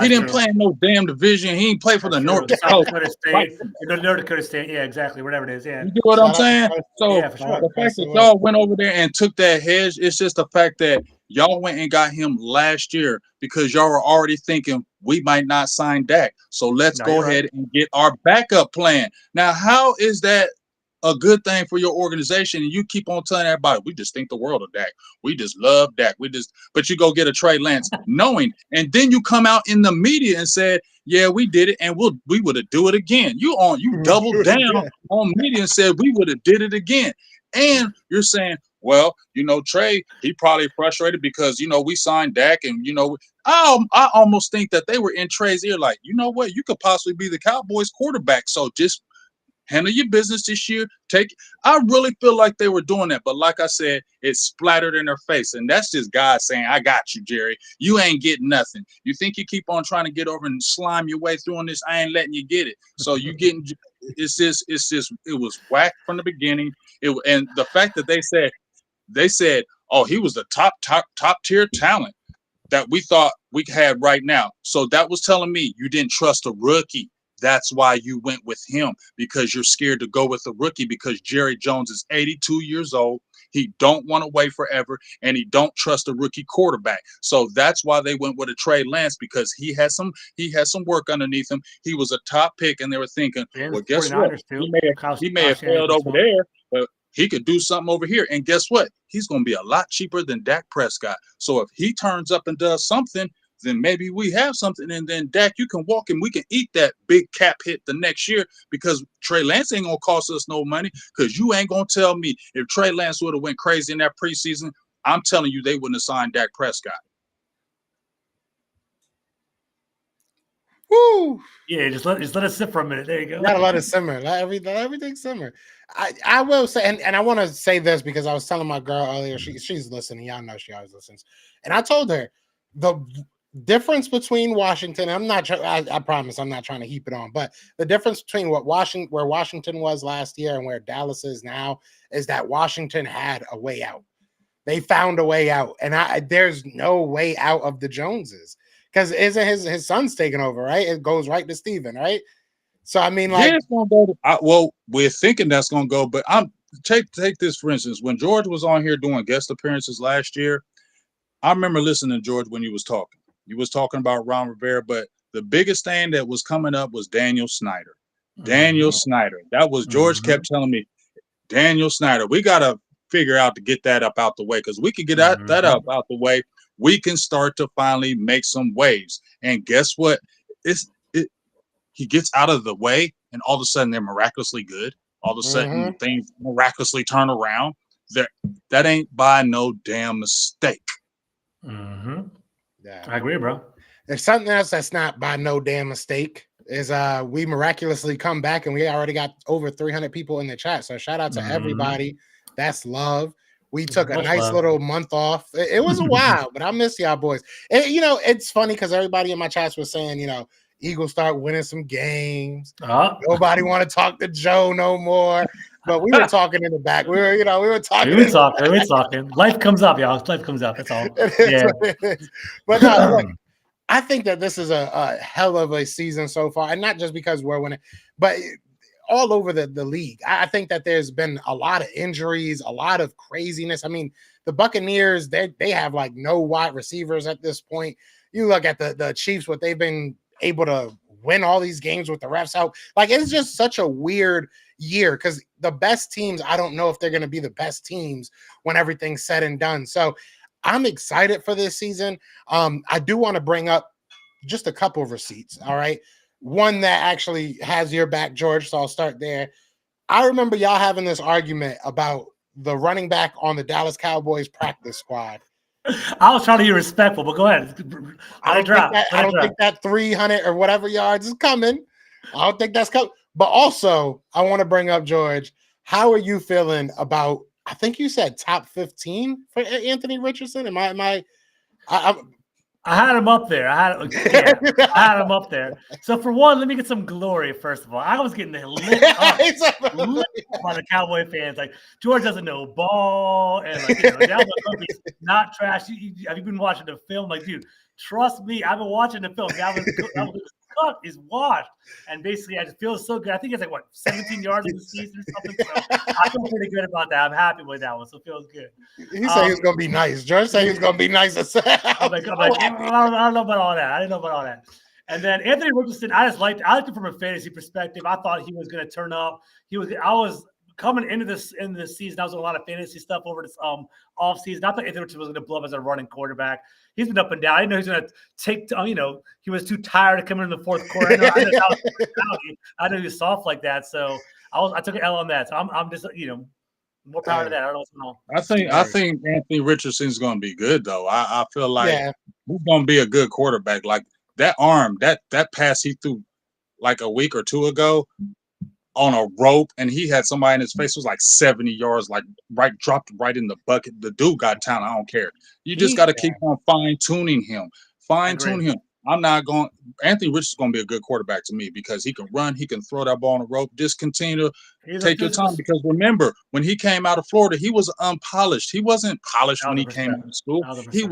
He didn't play in no damn division. He didn't play for the North Dakota
State. North Dakota State. Yeah, exactly. Whatever it is. Yeah.
You get what I'm saying? So the fact that y'all went over there and took that hedge, it's just the fact that y'all went and got him last year because y'all were already thinking we might not sign Dak. So let's go ahead and get our backup plan. Now, how is that a good thing for your organization? And you keep on telling everybody, we just think the world of Dak. We just love Dak. But you go get a Trey Lance knowing, and then you come out in the media and said, yeah, we did it, and we would have do it again. You doubled down on media and said we would have did it again. And you're saying, well, Trey, he probably frustrated because, we signed Dak, and, I almost think that they were in Trey's ear like, you know what, you could possibly be the Cowboys quarterback. So just handle your business this year. I really feel like they were doing that. But like I said, it splattered in their face. And that's just God saying, I got you, Jerry. You ain't getting nothing. You think you keep on trying to get over and slime your way through on this, I ain't letting you get it. So you getting it was whack from the beginning. And the fact that they said, oh, he was the top tier talent that we thought we had right now. So that was telling me you didn't trust a rookie. That's why you went with him, because you're scared to go with a rookie because Jerry Jones is 82 years old. He don't want to wait forever, and he don't trust a rookie quarterback. So that's why they went with a Trey Lance, because he has some work underneath him. He was a top pick, and they were thinking, well, guess what? He may have failed over there, but he could do something over here. And guess what? He's going to be a lot cheaper than Dak Prescott. So if he turns up and does something, then maybe we have something, and then Dak, you can walk and we can eat that big cap hit the next year, because Trey Lance ain't gonna cost us no money. Because you ain't gonna tell me if Trey Lance would have went crazy in that preseason, I'm telling you they wouldn't have signed Dak Prescott.
Woo!
Yeah, just let it sit for a minute. There you go.
You gotta let it simmer. Let everything simmer. I will say, and I want to say this because I was telling my girl earlier. She's listening. Y'all know she always listens. And I told her the difference between Washington, I promise I'm not trying to heap it on, but the difference between where Washington was last year and where Dallas is now is that Washington had a way out. They found a way out, and there's no way out of the Joneses, because isn't his son's taking over, right? It goes right to Steven, right? So I mean, like,
it's gonna go we're thinking that's gonna go, but take this for instance. When George was on here doing guest appearances last year, I remember listening to George when he was talking. He was talking about Ron Rivera, but the biggest thing that was coming up was Daniel Snyder. Daniel Snyder. That was George kept telling me, Daniel Snyder, we got to figure out to get that up out the way, because we can get that up out the way. We can start to finally make some waves. And guess what? he gets out of the way, and all of a sudden they're miraculously good. All of a sudden things miraculously turn around. That ain't by no damn mistake.
Yeah. I agree, bro.
There's something else that's not by no damn mistake. Is we miraculously come back and we already got over 300 people in the chat. So shout out to everybody. That's love. We took a nice little month off. It was a while, but I miss y'all boys. And, it's funny because everybody in my chats was saying, Eagles start winning some games. Nobody want to talk to Joe no more. But we were talking in the back. We were talking.
We were talking. Life comes up, y'all. Life comes up. That's all.
But no, look, I think that this is a hell of a season so far, and not just because we're winning, but all over the league. I think that there's been a lot of injuries, a lot of craziness. I mean, the Buccaneers, they have like no wide receivers at this point. You look at the Chiefs, what they've been able to win all these games with the refs out. Like, it's just such a weird year because the best teams, I don't know if they're going to be the best teams when everything's said and done. So I'm excited for this season. I do want to bring up just a couple of receipts. All right. One that actually has your back, George. So I'll start there. I remember y'all having this argument about the running back on the Dallas Cowboys practice squad.
I was trying to be respectful, but go ahead.
I don't think that 300 or whatever yards is coming. I don't think that's coming. But also, I want to bring up, George, how are you feeling about, I think you said top 15 for Anthony Richardson?
I had him up there. I had him up there. So for one, let me get some glory. First of all, I was getting lit up by the Cowboy fans. Like, George doesn't know ball, and Dalvin Cook is not trash. Have you been watching the film? Like, dude, trust me, I've been watching the film. Dalvin Cook is washed, and basically, I just feel so good. I think it's like 17 yards in the season or something. So I feel pretty good about that. I'm happy with that one, so it feels good.
He said he was gonna be nice. George said he was gonna be nice.
I don't know about all that. I didn't know about all that. And then Anthony Richardson, I liked him from a fantasy perspective. I thought he was going to turn up. I was coming into this season. I was doing a lot of fantasy stuff over this offseason. I thought Anthony Richardson was going to blow up as a running quarterback. He's been up and down. I didn't know he was going to take. He was too tired to come in the fourth quarter. I know he was soft like that. So I took an L on that. So I'm just more power to that. I don't know what's going on.
I think Anthony Richardson's going to be good though. I feel like he's going to be a good quarterback. Like that arm, that pass he threw like a week or two ago on a rope, and he had somebody in his face. It was like 70 yards, like dropped right in the bucket. The dude got talent. I don't care. You just got to keep on fine tuning him. I'm not going. Anthony Richardson's going to be a good quarterback to me because he can run, he can throw that ball on the rope. Just continue to take your time because remember when he came out of Florida, he was unpolished. He wasn't polished when he came out of school. He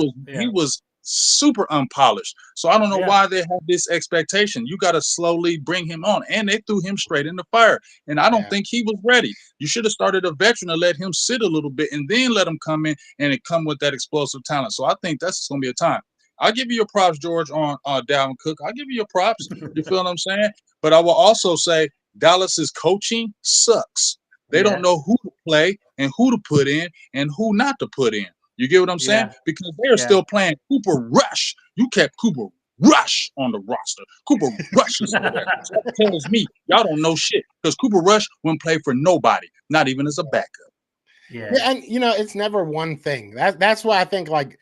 was super unpolished. So I don't know why they have this expectation. You got to slowly bring him on, and they threw him straight in the fire. And I don't think he was ready. You should have started a veteran and let him sit a little bit, and then let him come in and come with that explosive talent. So I think that's going to be a time. I'll give you your props, George, on Dalvin Cook. I'll give you your props. You feel what I'm saying? But I will also say Dallas's coaching sucks. They don't know who to play and who to put in and who not to put in. You get what I'm saying? Because they're still playing Cooper Rush. You kept Cooper Rush on the roster. Cooper Rush is there. So that tells me y'all don't know shit because Cooper Rush wouldn't play for nobody, not even as a backup.
Yeah, and it's never one thing. That's why I think like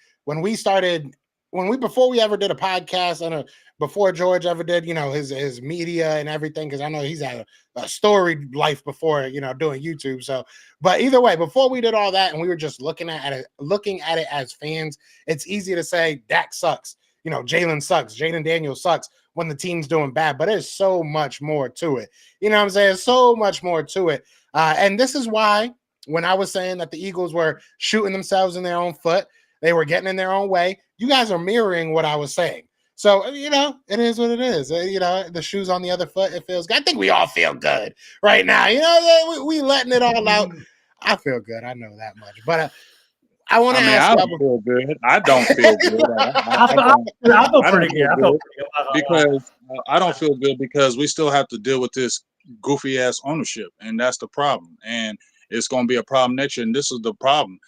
before we ever did a podcast and before George ever did, his media and everything, because I know he's had a storied life before, doing YouTube. So, but either way, before we did all that and we were just looking at it as fans, it's easy to say Dak sucks, Jalen sucks, Jaden Daniels sucks when the team's doing bad, but there's so much more to it. You know what I'm saying? So much more to it. And this is why when I was saying that the Eagles were shooting themselves in their own foot, they were getting in their own way. You guys are mirroring what I was saying. So, it is what it is. The shoes on the other foot, it feels good. I think we all feel good right now. We letting it all out. I feel good. I know that much. But I want to ask you.
I don't feel good. I don't feel good.
I feel pretty good.
Because I don't feel good because we still have to deal with this goofy-ass ownership, and that's the problem. And it's going to be a problem next year, and this is the problem.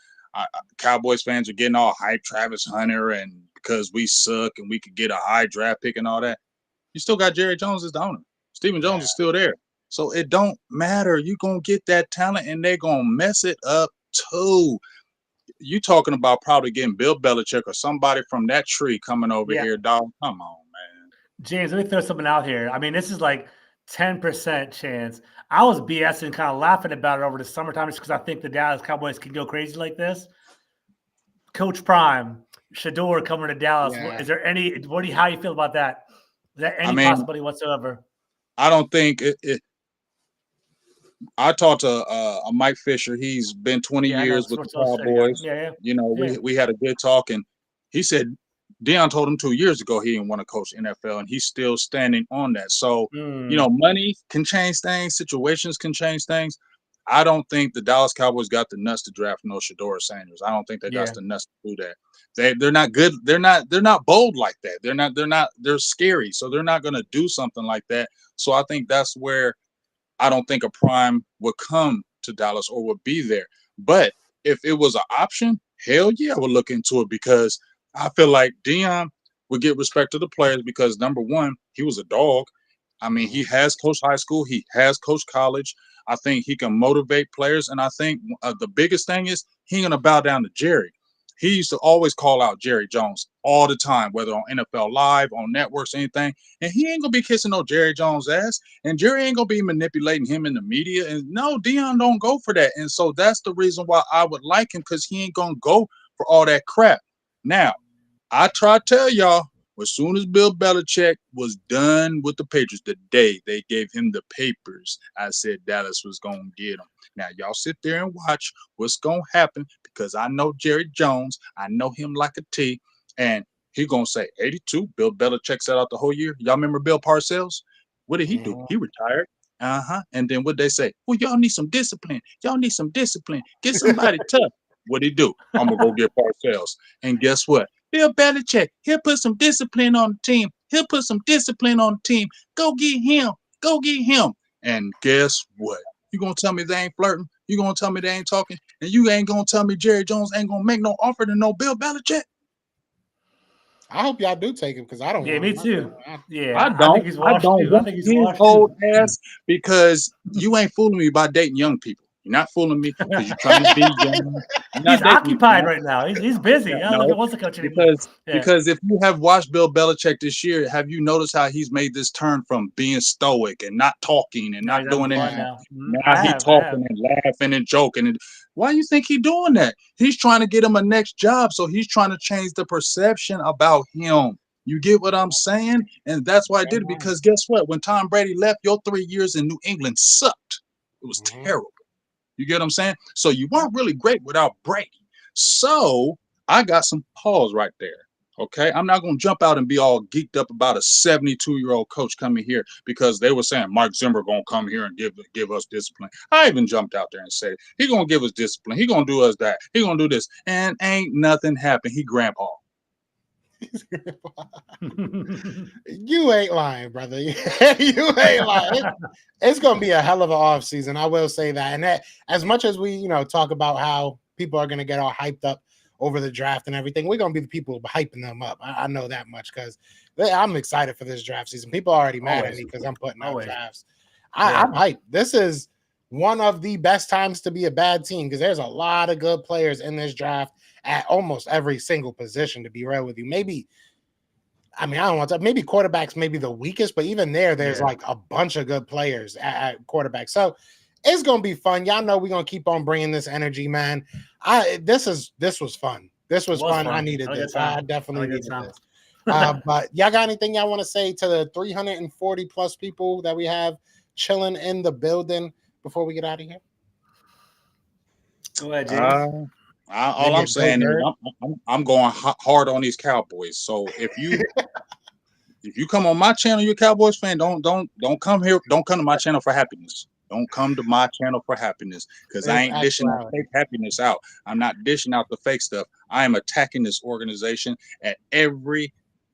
Cowboys fans are getting all hype, Travis Hunter, and because we suck and we could get a high draft pick and all that. You still got Jerry Jones as the owner. Stephen Jones is still there. So it don't matter. You're going to get that talent, and they're going to mess it up too. You talking about probably getting Bill Belichick or somebody from that tree coming over here, dog. Come on, man.
James, let me throw something out here. I mean, this is like 10% chance. I was BSing, kind of laughing about it over the summertime just because I think the Dallas Cowboys can go crazy like this. Coach Prime, Shador coming to Dallas.
Yeah.
Is there any – how do you feel about that? Is there any possibility whatsoever?
I don't think it I talked to Mike Fisher. He's been 20 years with the Cowboys. You know, we had a good talk, and he said Deion told him 2 years ago he didn't want to coach NFL, and he's still standing on that. So, you know, money can change things. Situations can change things. I don't think the Dallas Cowboys got the nuts to draft no Shador Sanders. I don't think they got the nuts to do that. They're not good. They're not bold like that. They're scary. So they're not going to do something like that. So I think that's where I don't think a Prime would come to Dallas or would be there. But if it was an option, hell yeah, I would look into it, because I feel like Deion would get respect to the players because, number one, he was a dog. I mean, he has coached high school. He has coached college. I think he can motivate players. And I think the biggest thing is he ain't going to bow down to Jerry. He used to always call out Jerry Jones all the time, whether on NFL Live, on networks, anything. And he ain't going to be kissing no Jerry Jones' ass. And Jerry ain't going to be manipulating him in the media. And no, Deion don't go for that. And so that's the reason why I would like him, because he ain't going to go for all that crap. Now, I try to tell y'all, as soon as Bill Belichick was done with the Patriots, the day they gave him the papers, I said Dallas was going to get him. Now, y'all sit there and watch what's going to happen, because I know Jerry Jones. I know him like a T. And he going to say 82. Bill Belichick sat out the whole year. Y'all remember Bill Parcells? What did he do? He retired. And then what they say? Well, y'all need some discipline. Y'all need some discipline. Get somebody tough. What'd he do? I'm going to go get Parcells. And guess what? Bill Belichick, he'll put some discipline on the team. He'll put some discipline on the team. Go get him. Go get him. And guess what? You going to tell me they ain't flirting? You going to tell me they ain't talking? And you ain't going to tell me Jerry Jones ain't going to make no offer to no Bill Belichick?
I hope y'all do take him, because I don't want
me too.
I think he's washed too. I think he's washed old ass, because you ain't fooling me by dating young people. You're not fooling me because you're trying to be young.
He's occupied right now. He's busy. What's the coach
because if you have watched Bill Belichick this year, have you noticed how he's made this turn from being stoic and not talking and not doing anything? Now he's talking and laughing and joking. And why do you think he's doing that? He's trying to get him a next job, so he's trying to change the perception about him. You get what I'm saying? And that's why I did it, because guess what? When Tom Brady left, your 3 years in New England sucked. It was terrible. You get what I'm saying? So you weren't really great without Brady. So I got some pause right there. Okay. I'm not going to jump out and be all geeked up about a 72-year-old coach coming here because they were saying Mike Zimmer going to come here and give us discipline. I even jumped out there and said, he going to give us discipline. He going to do us that. He going to do this. And ain't nothing happened. He grandpa.
You ain't lying, brother. You ain't lying. It's going to be a hell of an offseason. I will say that. And that, as much as we, talk about how people are going to get all hyped up over the draft and everything, we're going to be the people hyping them up. I know that much, because I'm excited for this draft season. People are already mad at me because I'm putting out drafts. I'm hyped. This is one of the best times to be a bad team, because there's a lot of good players in this draft at almost every single position, to be real with you. Maybe quarterbacks may be the weakest, but even there's like a bunch of good players at quarterback. So it's going to be fun. Y'all know we're going to keep on bringing this energy, man. This was fun. This was fun. I needed this. I definitely needed this. But y'all got anything y'all want to say to the 340 plus people that we have chilling in the building before we get out of here?
Go ahead, James.
All I'm saying is I'm going hard on these Cowboys. So if you come on my channel, you're a Cowboys fan, don't come here. Don't come to my channel for happiness. Don't come to my channel for happiness, because I ain't dishing that fake happiness out. I'm not dishing out the fake stuff. I am attacking this organization at every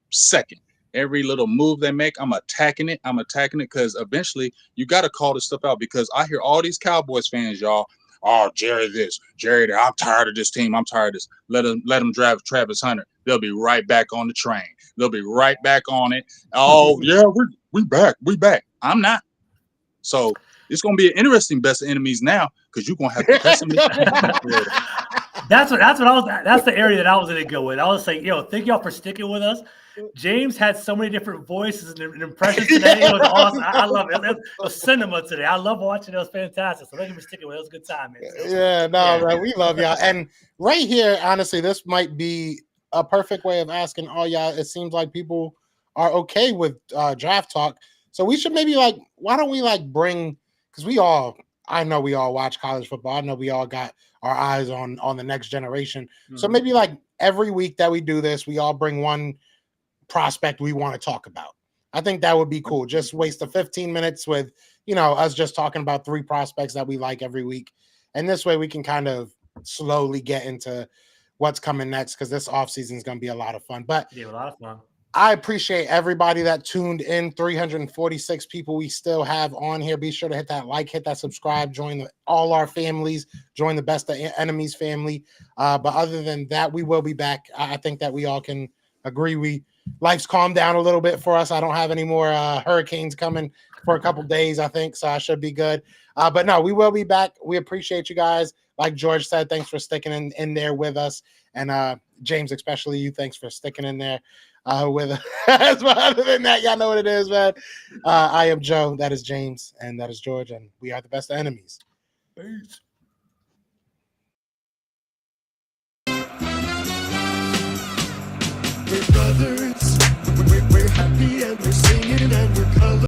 second. Every little move they make, I'm attacking it. Because eventually you got to call this stuff out, because I hear all these Cowboys fans, y'all. Oh, Jerry this, Jerry that. I'm tired of this team. I'm tired of this. Let them drive Travis Hunter. They'll be right back on the train. They'll be right back on it. Oh, yeah, we back. We back. I'm not. So it's going to be an interesting best of enemies now because you're going to have to press him.
That's the area that I was going to go with. I was saying, thank y'all for sticking with us. James had so many different voices and impressions today. It was awesome. I love it. It was cinema today. I love watching it. It was fantastic. So thank you for sticking with it. It was a good time, man.
Man, we love y'all. And right here, honestly, this might be a perfect way of asking all y'all. It seems like people are okay with draft talk. So we should maybe why don't we bring, because I know we all watch college football. I know we all got our eyes on the next generation. Mm-hmm. So maybe every week that we do this, we all bring one prospect we want to talk about. I think that would be cool. Just waste the 15 minutes with, us just talking about 3 prospects that we like every week. And this way we can kind of slowly get into what's coming next, because this offseason is going to be a lot of fun. But
yeah, a lot of fun.
I appreciate everybody that tuned in. 346 people we still have on here. Be sure to hit that like, hit that subscribe, join all our families, join the Best of Enemies family. But other than that, we will be back. I think that we all can agree life's calmed down a little bit for us. I don't have any more hurricanes coming for a couple days, I think, so I should be good. But no, we will be back. We appreciate you guys. Like George said, thanks for sticking in there with us. And James, especially you, thanks for sticking in there with us. But other than that, y'all know what it is, man. I am Joe. That is James. And that is George. And we are the Best of Enemies. Peace.
We're brothers.